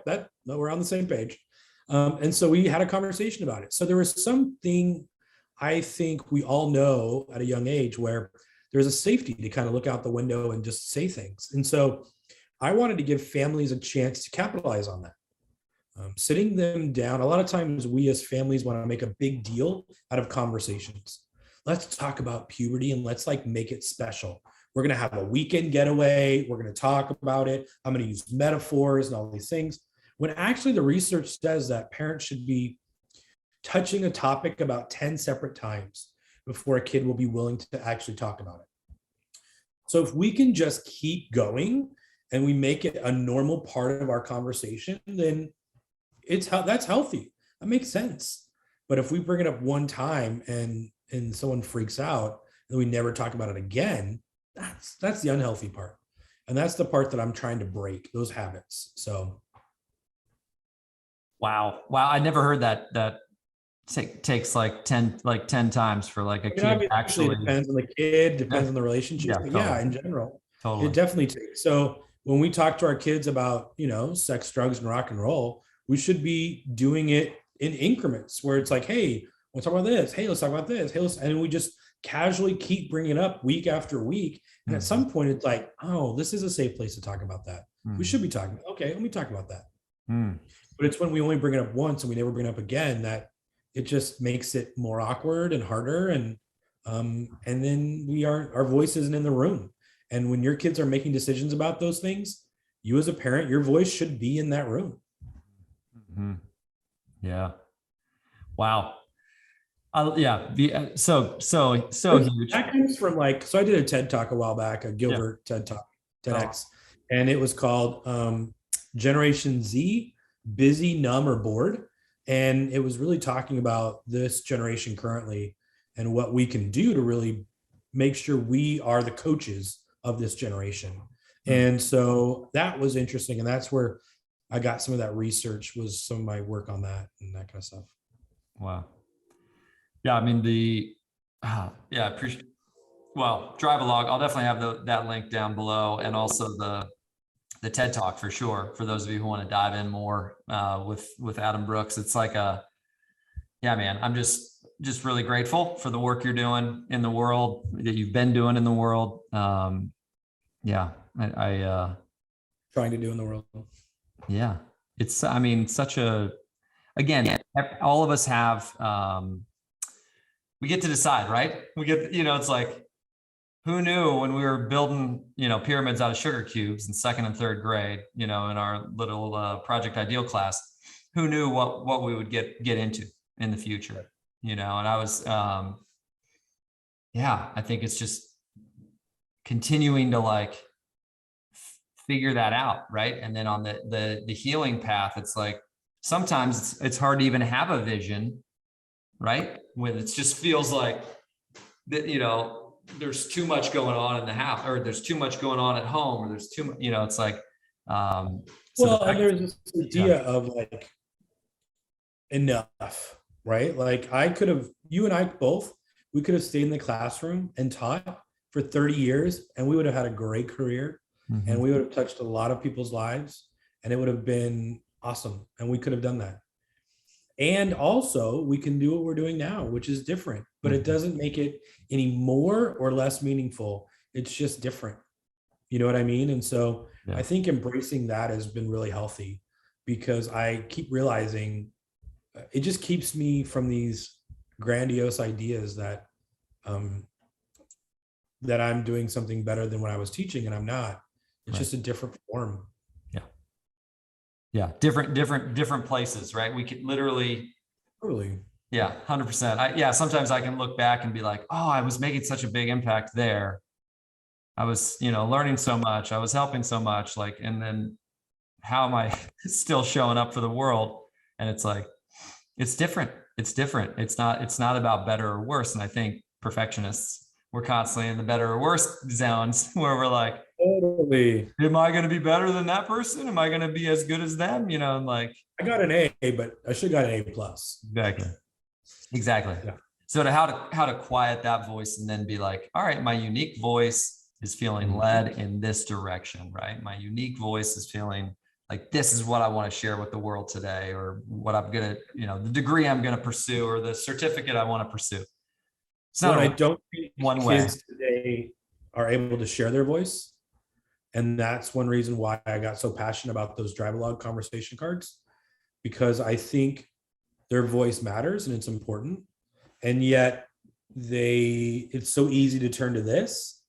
we're on the same page. And so we had a conversation about it. So there was something I think we all know at a young age where there's a safety to kind of look out the window and just say things. And so I wanted to give families a chance to capitalize on that. Sitting them down. A lot of times we as families want to make a big deal out of conversations. Let's talk about puberty and let's like make it special. We're going to have a weekend getaway. We're going to talk about it. I'm going to use metaphors and all these things. When actually the research says that parents should be touching a topic about 10 separate times before a kid will be willing to actually talk about it. So if we can just keep going and we make it a normal part of our conversation, then that's healthy. That makes sense. But if we bring it up one time and and someone freaks out and we never talk about it again, that's the unhealthy part. And that's the part that I'm trying to break, those habits. So Wow. I never heard that takes like 10 times for like a I mean, kid obviously actually. it depends on the kid, depends Yeah, on the relationship, yeah, but totally. yeah, in general, it Totally. definitely takes. So when we talk to our kids about, sex, drugs, and rock and roll, we should be doing it in increments where it's like, hey, let's talk about this. Hey, let's talk about this. Hey, and we just casually keep bringing it up week after week. And at Mhm. some point, it's like, oh, this is a safe place to talk about that. We should Mhm. be talking. Okay, let me talk about that. Mm. But it's when we only bring it up once and we never bring it up again that it just makes it more awkward and harder. And then our voice isn't in the room. And when your kids are making decisions about those things, you as a parent, your voice should be in that room. Mhm. Yeah. Wow. Yeah. So huge. That comes from so I did a TED talk a while back, a Yeah. Gilbert TED talk, Oh, TEDx, and it was called Generation Z, Busy, Numb, or Bored. And it was really talking about this generation currently and what we can do to really make sure we are the coaches of this generation. mm. And so that was interesting. And that's where I got some of that research, was some of my work on that and that kind of stuff. Wow. Yeah. I mean, yeah, I appreciate, well, drive a log. I'll definitely have that link down below, and also the TED talk for sure. For those of you who want to dive in more with Adam Brooks, it's like yeah, man, I'm just really grateful for the work you're doing in the world, that you've been doing in the world. Yeah, I Trying to do in the world. yeah, it's, I mean, again, all of us have, we get to decide, right? We get, it's like, who knew when we were building, pyramids out of sugar cubes in second and third grade, in our little Project Ideal class, who knew what we would get into in the future, and I was, yeah, I think it's just continuing to like figure that out. Right. And then on the healing path, it's like, sometimes it's hard to even have a vision, right? When it just feels like that, there's too much going on in the house, or there's too much going on at home, or there's too much, it's like, Well, and there's this yeah. idea of like enough, right? Like you and I both, we could have stayed in the classroom and taught for 30 years and we would have had a great career and Mhm. we would have touched a lot of people's lives and it would have been awesome. And we could have done that. And also we can do what we're doing now, which is different, but it Mhm. doesn't make it any more or less meaningful. It's just different. You know what I mean? And so Yeah. I think embracing that has been really healthy because I keep realizing it just keeps me from these grandiose ideas um, that I'm doing something better than when I was teaching, and I'm not. It's Right. just a different form. Yeah. Yeah. Different places, right? We could literally, Totally. yeah, 100%. Yeah. Sometimes I can look back and be like, oh, I was making such a big impact there. I was, learning so much. I was helping so much. Like, and then how am I still showing up for the world? And it's like, it's different. It's different. It's not about better or worse. And I think perfectionists, we're constantly in the better or worse zones where we're like, Totally. am I going to be better than that person? Am I going to be as good as them? And like, I got an A, but I should have got an A plus. exactly. Exactly. Yeah. So how to quiet that voice and then be like, all right, my unique voice is feeling led in this direction, right? My unique voice is feeling like this is what I want to share with the world today, or what I'm gonna, the degree I'm gonna pursue, or the certificate I want to pursue. It's not What I don't think one way. kids today are able to share their voice. And that's one reason why I got so passionate about those drive-along conversation cards, because I think their voice matters and it's important. And yet it's so easy to turn to this.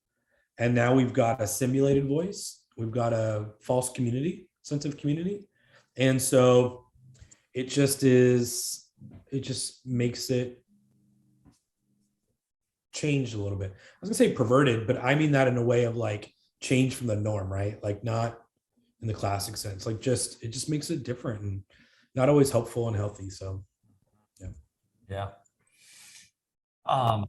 And now we've got a simulated voice. We've got a false sense of community. And so it just makes it changed a little bit. I was gonna say perverted, but I mean that in a way of like change from the norm, right? Like not in the classic sense, like it just makes it different and not always helpful and healthy. So Yeah. Um,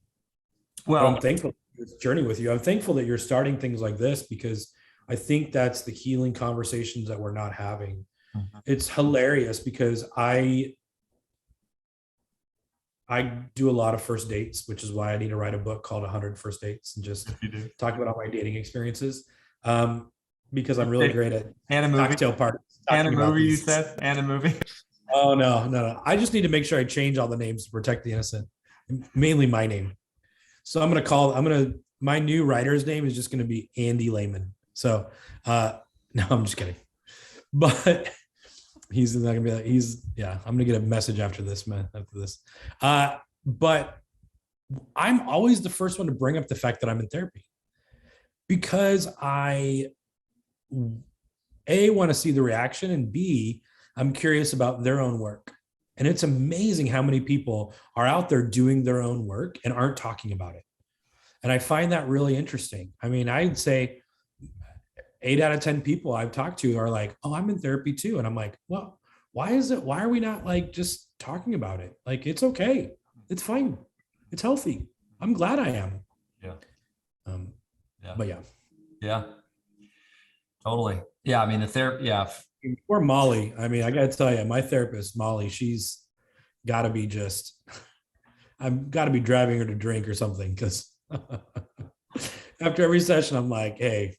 But well, I'm thankful for this journey with you. I'm thankful that you're starting things like this, because I think that's the healing conversations that we're not having. Mhm. It's hilarious because I do a lot of first dates, which is why I need to write a book called 100 First Dates and just If you do. talk about all my dating experiences. Because I'm really great at And a movie. cocktail parties And a talking about movie, you these. said? And a movie. Oh, no, no, no. I just need to make sure I change all the names to protect the innocent, mainly my name. So my new writer's name is just going to be Andy Lehman. So, no, I'm just kidding. But he's not gonna be like, I'm gonna get a message after this, man, after this. But I'm always the first one to bring up the fact that I'm in therapy, because I want to see the reaction, and B, I'm curious about their own work. And it's amazing how many people are out there doing their own work and aren't talking about it. And I find that really interesting. I mean, I'd say 8 out of 10 people I've talked to are like, "Oh, I'm in therapy too." And I'm like, "Well, why are we not like just talking about it? Like, it's okay. It's fine. It's healthy. I'm glad I am." Yeah. Yeah. But yeah. Yeah. Totally. Yeah. I mean, the therapy. Yeah. Poor Molly. I mean, I got to tell you, my therapist, Molly, she's got to be just, I've got to be driving her to drink or something, because after every session, I'm like, "Hey,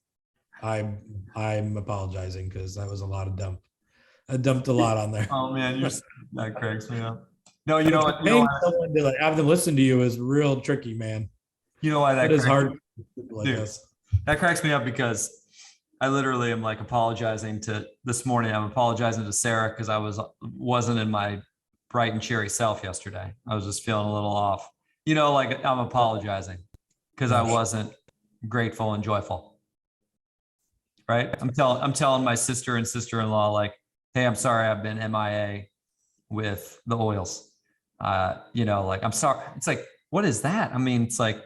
I'm apologizing because that was a lot of dump. I dumped a lot on there." Oh man, that cracks me up. No, you know what? Paying someone to like have them listen to you is real tricky, man. You know why That is hard. Like dude, this. that cracks me up because I literally am like this morning. I'm apologizing to Sara because I wasn't in my bright and cheery self yesterday. I was just feeling a little off. You know, like I'm apologizing because I wasn't grateful and joyful. Right? I'm telling my sister and sister-in-law, like, "Hey, I'm sorry I've been MIA with the oils." Like, "I'm sorry." It's like, what is that? I mean, it's like,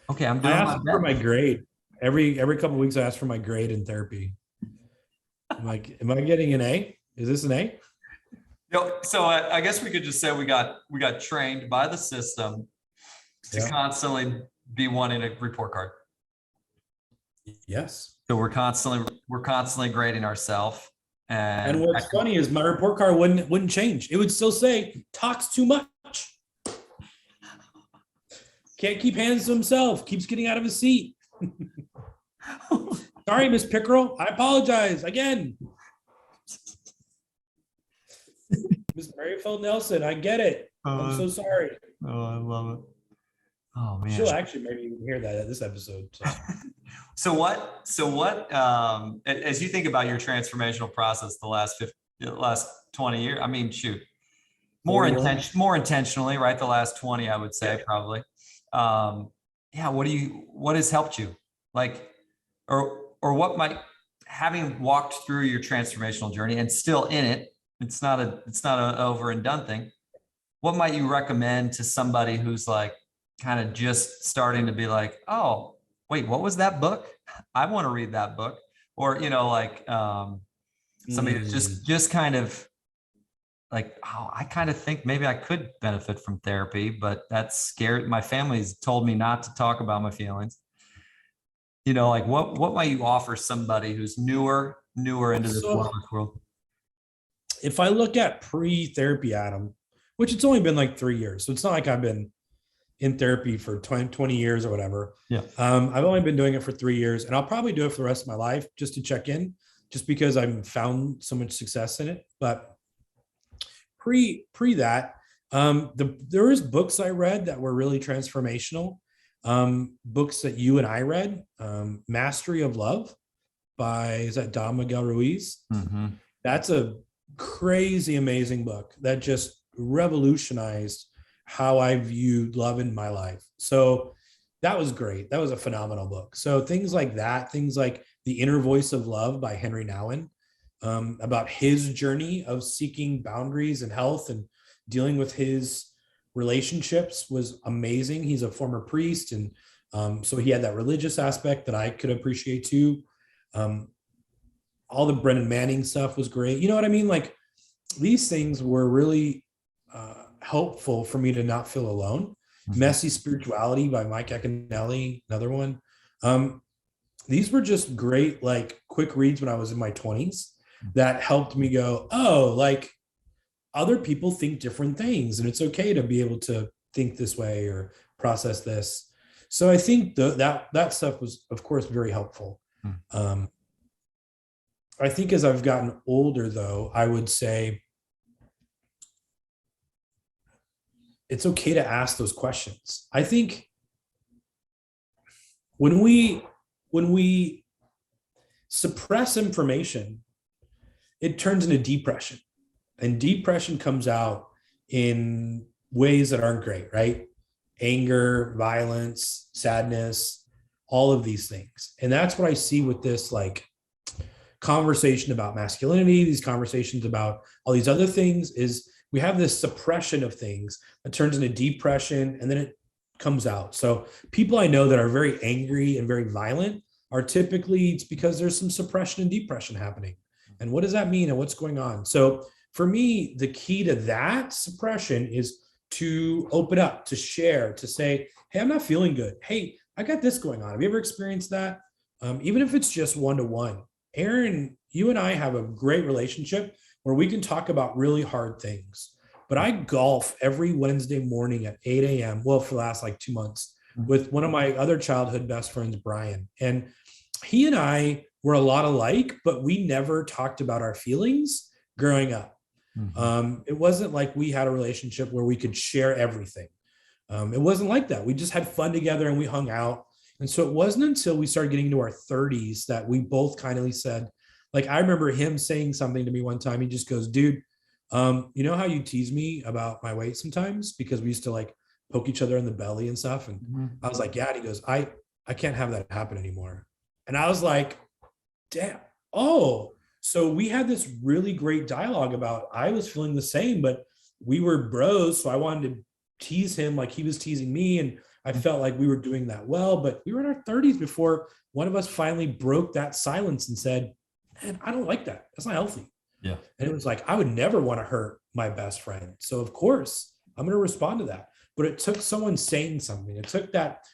okay, I'm doing I my ask for my best. grade every couple of weeks. I ask for my grade in therapy. I'm like, "Am I getting an A? Is this an A?" So I guess we could just say we got trained by the system to constantly be wanting a report card. Yes. So we're constantly grading ourselves. And what's funny is my report card wouldn't change. It would still say talks too much. Can't keep hands to himself. Keeps getting out of his seat. Sorry, Miss Pickerel. I apologize again. Miss Maryfield Nelson, I get it. I'm so sorry. Oh, I love it. Oh man. She'll actually maybe even hear that at this episode. So what, as you think about your transformational process the last 20 years, I mean, shoot, more intentionally, right? The last 20, I would say, probably. What has helped you? Like, or what might, having walked through your transformational journey and still in it, it's not an over and done thing. What might you recommend to somebody who's like kind of just starting to be like, "Oh, wait, what was that book? I want to read that book." Or, somebody that's just kind of like, "Oh, I kind of think maybe I could benefit from therapy, but that's scary. My family's told me not to talk about my feelings." Like what might you offer somebody who's newer into this world? If I look at pre-therapy Adam, which it's only been like 3 years, so it's not like I've been in therapy for 20 years or whatever. Yeah. I've only been doing it for 3 years, and I'll probably do it for the rest of my life just to check in, just because I've found so much success in it. But pre that, there was books I read that were really transformational. Books that you and I read, Mastery of Love is that Don Miguel Ruiz? Mm-hmm. That's a crazy, amazing book that just revolutionized how I viewed love in my life. So that was great. That was a phenomenal book. So things like that, things like The Inner Voice of Love by Henry Nauen, about his journey of seeking boundaries and health and dealing with his relationships, was amazing. He's a former priest, and so he had that religious aspect that I could appreciate too. All the Brennan Manning stuff was great. You know what I mean? Like, these things were really helpful for me to not feel alone. Mhm. Messy Spirituality by Mike Econelli, another one. These were just great, like quick reads when I was in my 20s that helped me go, oh, like other people think different things, and it's okay to be able to think this way or process this. So I think that stuff was, of course, very helpful. Mhm. Um, I think as I've gotten older, though, I would say it's okay to ask those questions. I think when we suppress information, it turns into depression, and depression comes out in ways that aren't great, right? Anger, violence, sadness, all of these things. And that's what I see with this like conversation about masculinity, these conversations about all these other things, is we have this suppression of things that turns into depression, and then it comes out. So people I know that are very angry and very violent are typically, it's because there's some suppression and depression happening. And what does that mean and what's going on? So for me, the key to that suppression is to open up, to share, to say, hey, I'm not feeling good. Hey, I got this going on. Have you ever experienced that? Even if it's just one to one. Aaron, you and I have a great relationship where we can talk about really hard things. But I golf every Wednesday morning at 8 a.m. Well, for the last like 2 months with one of my other childhood best friends, Brian. And he and I were a lot alike, but we never talked about our feelings growing up. It wasn't like we had a relationship where we could share everything. It wasn't like that. We just had fun together and we hung out. And so it wasn't until we started getting into our 30s that we both kindly said, like, I remember him saying something to me one time. He just goes, dude, you know how you tease me about my weight sometimes? Because we used to like poke each other in the belly and stuff. And I was like, yeah. And he goes, I can't have that happen anymore. And I was like, damn. Oh, so we had this really great dialogue about, I was feeling the same, but we were bros. So I wanted to tease him like he was teasing me. And I felt like we were doing that well, but we were in our 30s before one of us finally broke that silence and said, man, I don't like that. That's not healthy. Yeah. And it was like, I would never want to hurt my best friend. So of course I'm going to respond to that. But it took someone saying something. It took that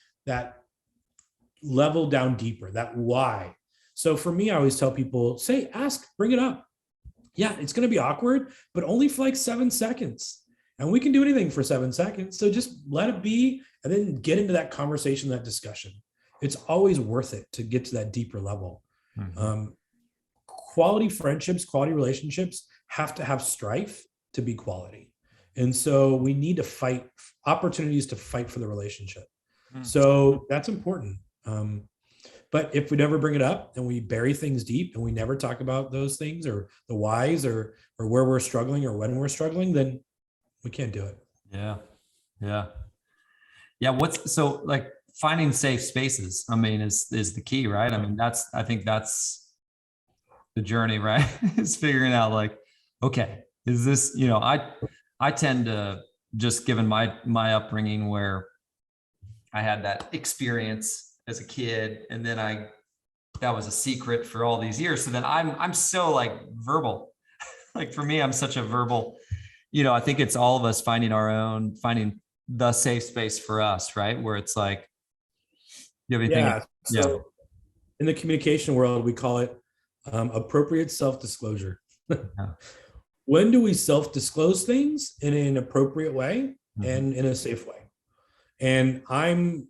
level down deeper, that why. So for me, I always tell people, say, ask, bring it up. Yeah, it's going to be awkward, but only for like 7 seconds. And we can do anything for 7 seconds. So just let it be and then get into that conversation, that discussion. It's always worth it to get to that deeper level. Quality friendships, quality relationships have to have strife to be quality. And so we need to fight opportunities to fight for the relationship. So that's important. But if we never bring it up and we bury things deep and we never talk about those things or the whys or where we're struggling or when we're struggling, then we can't do it. Yeah. Yeah. Yeah. What's so like finding safe spaces, I mean, is the key, right? I mean, I think that's the journey, right? Is figuring out like, okay, is this, I tend to, just given my upbringing where I had that experience as a kid, and then that was a secret for all these years. So then I'm so like verbal. Like for me, I'm such a verbal, I think it's all of us finding finding the safe space for us, right? Where it's like, you have anything? Yeah. So in the communication world, we call it appropriate self-disclosure. When do we self-disclose things in an appropriate way and in a safe way? And I'm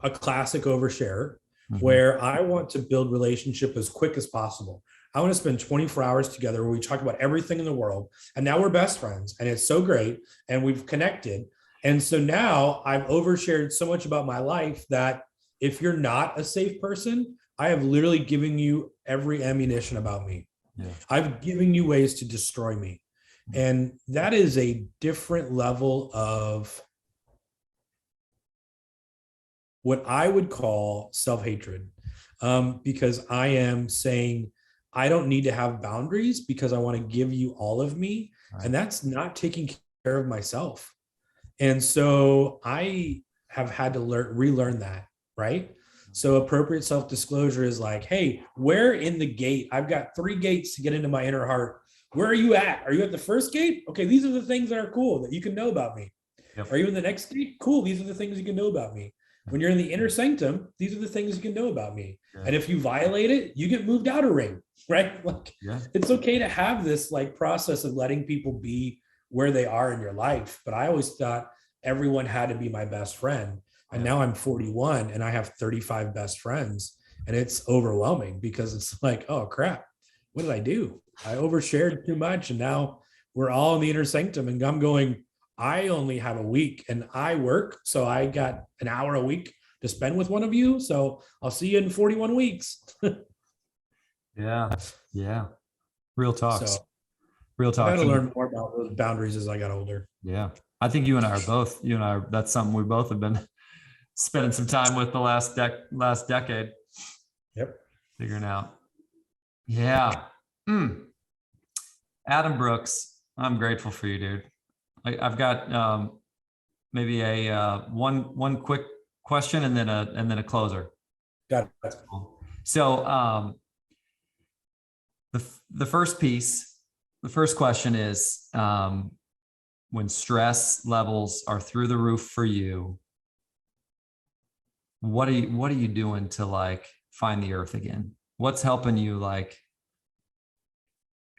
a classic oversharer where I want to build relationship as quick as possible. I want to spend 24 hours together where we talk about everything in the world. And now we're best friends and it's so great. And we've connected. And so now I've overshared so much about my life that if you're not a safe person, I have literally given you every ammunition about me. Yeah. I've given you ways to destroy me. And that is a different level of what I would call self-hatred, because I am saying, I don't need to have boundaries because I want to give you all of me. Right. And that's not taking care of myself. And so I have had to relearn that, right? So appropriate self-disclosure is like, hey, where in the gate? I've got 3 gates to get into my inner heart. Where are you at? Are you at the first gate? Okay, these are the things that are cool that you can know about me. Yep. Are you in the next state? Cool. These are the things you can know about me. When you're in the inner sanctum, these are the things you can know about me. Yeah. And if you violate it, you get moved out of ring, right? Like Yeah. it's okay to have this like process of letting people be where they are in your life. But I always thought everyone had to be my best friend. And now I'm 41 and I have 35 best friends. And it's overwhelming because it's like, oh crap, what did I do? I overshared too much. And now we're all in the inner sanctum. And I'm going, I only have a week and I work. So I got an hour a week to spend with one of you. So I'll see you in 41 weeks. Yeah. Yeah. Real talks. So Real I talks. had to learn more about those boundaries as I got older. Yeah. I think you and I, that's something we both have been spending some time with the last decade. Yep. Figuring out. Yeah. Adam Brooks, I'm grateful for you, dude. I've got maybe a one quick question and then a closer. Got it. So the first piece, the first question is, when stress levels are through the roof for you, what are you doing to like find the earth again? What's helping you? Like,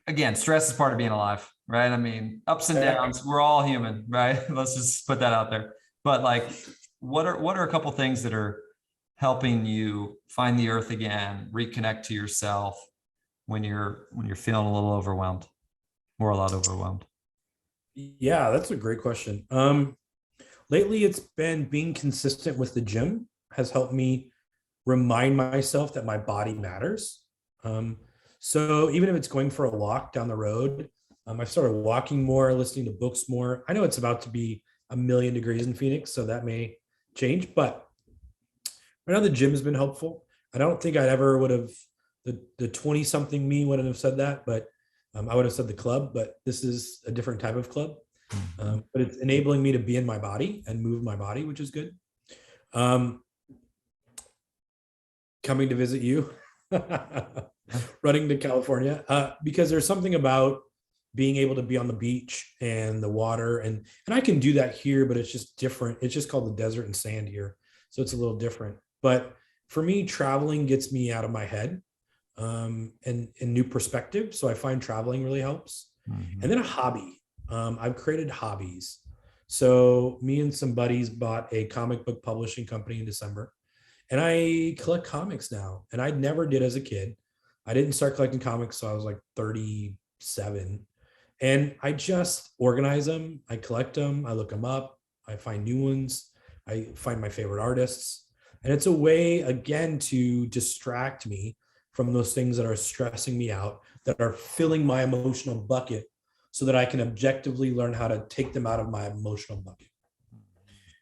again, stress is part of being alive, right? I mean, ups and downs, we're all human, right? Let's just put that out there. But like, what are a couple things that are helping you find the earth again, reconnect to yourself when you're feeling a little overwhelmed or a lot overwhelmed? Yeah, that's a great question. Lately it's been being consistent with the gym has helped me remind myself that my body matters. So even if it's going for a walk down the road, I've started walking more, listening to books more. I know it's about to be 1,000,000 degrees in Phoenix, so that may change, but right now the gym has been helpful. I don't think I ever would have, the 20 something me wouldn't have said that, but I would have said the club, but this is a different type of club. But it's enabling me to be in my body and move my body, which is good. Coming to visit you, running to California, because there's something about being able to be on the beach and the water, and I can do that here, but it's just different. It's just called the desert and sand here, so it's a little different. But for me, traveling gets me out of my head, and new perspective. So I find traveling really helps. And then a hobby. I've created hobbies. So me and some buddies bought a comic book publishing company in December, and I collect comics now. And I never did as a kid. I didn't start collecting comics so I was like 37. And I just organize them. I collect them. I look them up. I find new ones. I find my favorite artists. And it's a way, again, to distract me from those things that are stressing me out, that are filling my emotional bucket, so that I can objectively learn how to take them out of my emotional bucket.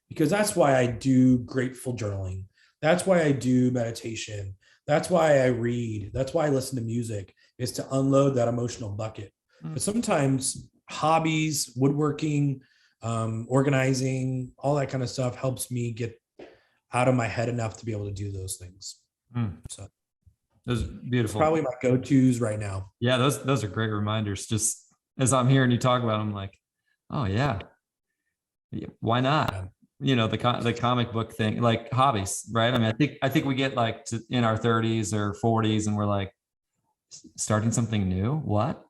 Because that's why I do grateful journaling. That's why I do meditation. That's why I read. That's why I listen to music, is to unload that emotional bucket. But sometimes hobbies, woodworking, organizing, all that kind of stuff helps me get out of my head enough to be able to do those things. So those are beautiful. Probably my go-tos right now. Yeah, those are great reminders. Just as I'm hearing you talk about them, I'm like, oh yeah, why not? Yeah. The comic book thing, like hobbies, right? I mean, I think we get like in our 30s or 40s and we're like, starting something new, what?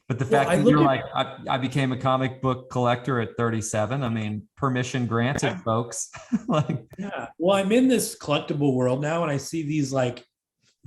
But the fact that you're like, I became a comic book collector at 37. I mean, permission granted, folks. Like, yeah. Well, I'm in this collectible world now, and I see these like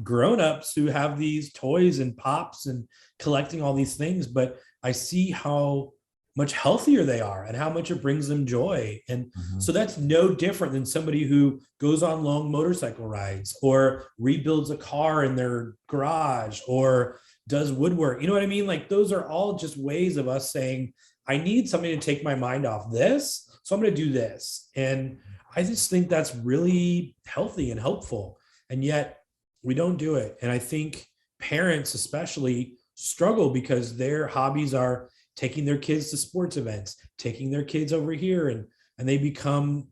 grown-ups who have these toys and pops and collecting all these things, but I see how much healthier they are and how much it brings them joy. And so that's no different than somebody who goes on long motorcycle rides or rebuilds a car in their garage or does woodwork. You know what I mean? Like those are all just ways of us saying, I need something to take my mind off this, so I'm going to do this. And I just think that's really healthy and helpful. And yet we don't do it. And I think parents especially struggle because their hobbies are taking their kids to sports events, taking their kids over here, and they become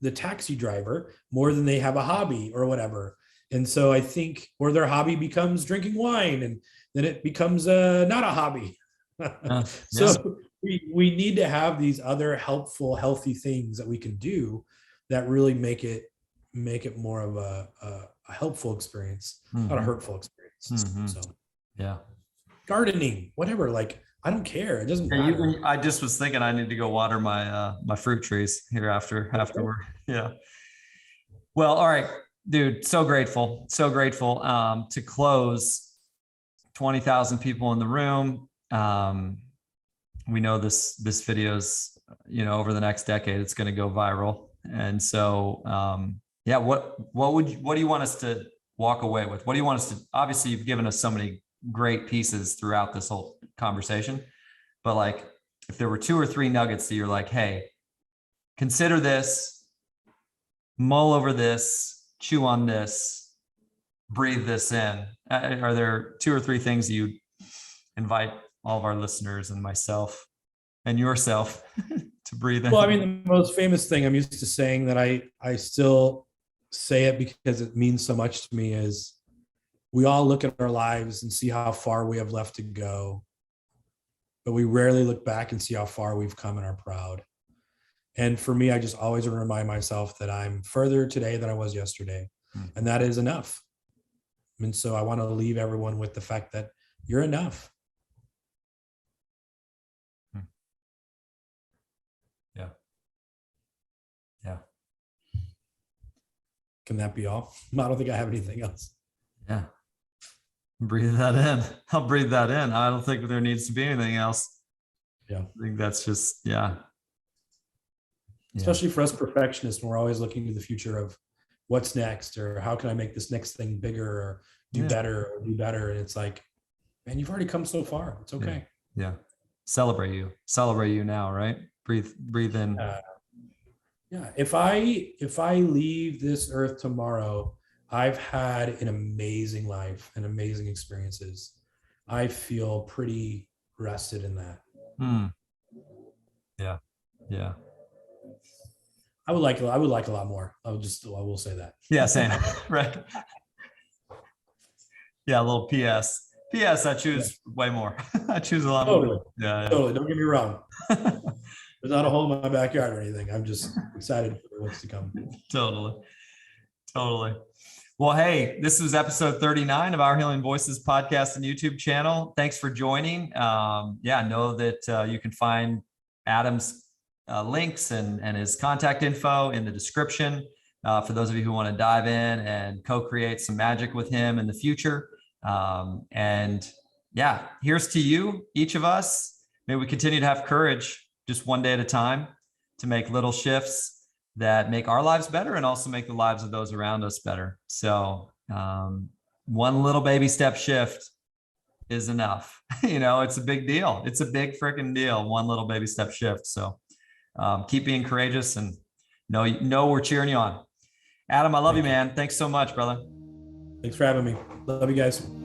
the taxi driver more than they have a hobby or whatever. And so I think, or their hobby becomes drinking wine, and then it becomes not a hobby. So we need to have these other helpful, healthy things that we can do that really make it more of a helpful experience, not a hurtful experience. So Yeah. gardening, whatever, like I don't care. It doesn't Yeah, matter. I just was thinking I need to go water my my fruit trees here afterward. Yeah. Well, all right, dude. So grateful. So grateful. To close, 20,000 people in the room. We know this video's, over the next decade, it's going to go viral. And so, yeah, what do you want us to walk away with? What do you want us to, obviously you've given us so many great pieces throughout this whole conversation, but like, if there were 2 or 3 nuggets that you're like, hey, consider this, mull over this, chew on this, breathe this in. Are there 2 or 3 things you invite all of our listeners and myself and yourself to breathe in? Well, I mean, the most famous thing I'm used to saying that I still say it because it means so much to me is we all look at our lives and see how far we have left to go, but we rarely look back and see how far we've come and are proud. And for me, I just always remind myself that I'm further today than I was yesterday. And that is enough. And so I want to leave everyone with the fact that you're enough. Yeah. Yeah. Can that be all? I don't think I have anything else. Yeah. Breathe that in. I'll breathe that in. I don't think there needs to be anything else. Yeah. I think that's just, yeah. Especially for us perfectionists, when we're always looking to the future of what's next, or how can I make this next thing bigger, or do better, or do better. And it's like, man, you've already come so far. It's okay. Yeah. Celebrate you now, right? Breathe in. Yeah. If I leave this earth tomorrow, I've had an amazing life and amazing experiences. I feel pretty rested in that. Yeah. Yeah. I would like a lot more. I will say that. Yeah, same. Right. Yeah, a little PS. I choose way more. I choose a lot more. Yeah. Totally. Don't get me wrong. There's not a hole in my backyard or anything. I'm just excited for what's to come. Totally. Well, hey, this was episode 39 of Our Healing Voices podcast and YouTube channel. Thanks for joining. Know that you can find Adam's links and his contact info in the description for those of you who want to dive in and co-create some magic with him in the future. Here's to you, each of us. May we continue to have courage, just one day at a time, to make little shifts that make our lives better and also make the lives of those around us better. So one little baby step shift is enough. It's a big deal. It's a big freaking deal. One little baby step shift. So keep being courageous and know we're cheering you on. Adam, I love you, man. Thanks so much, brother. Thanks for having me. Love you guys.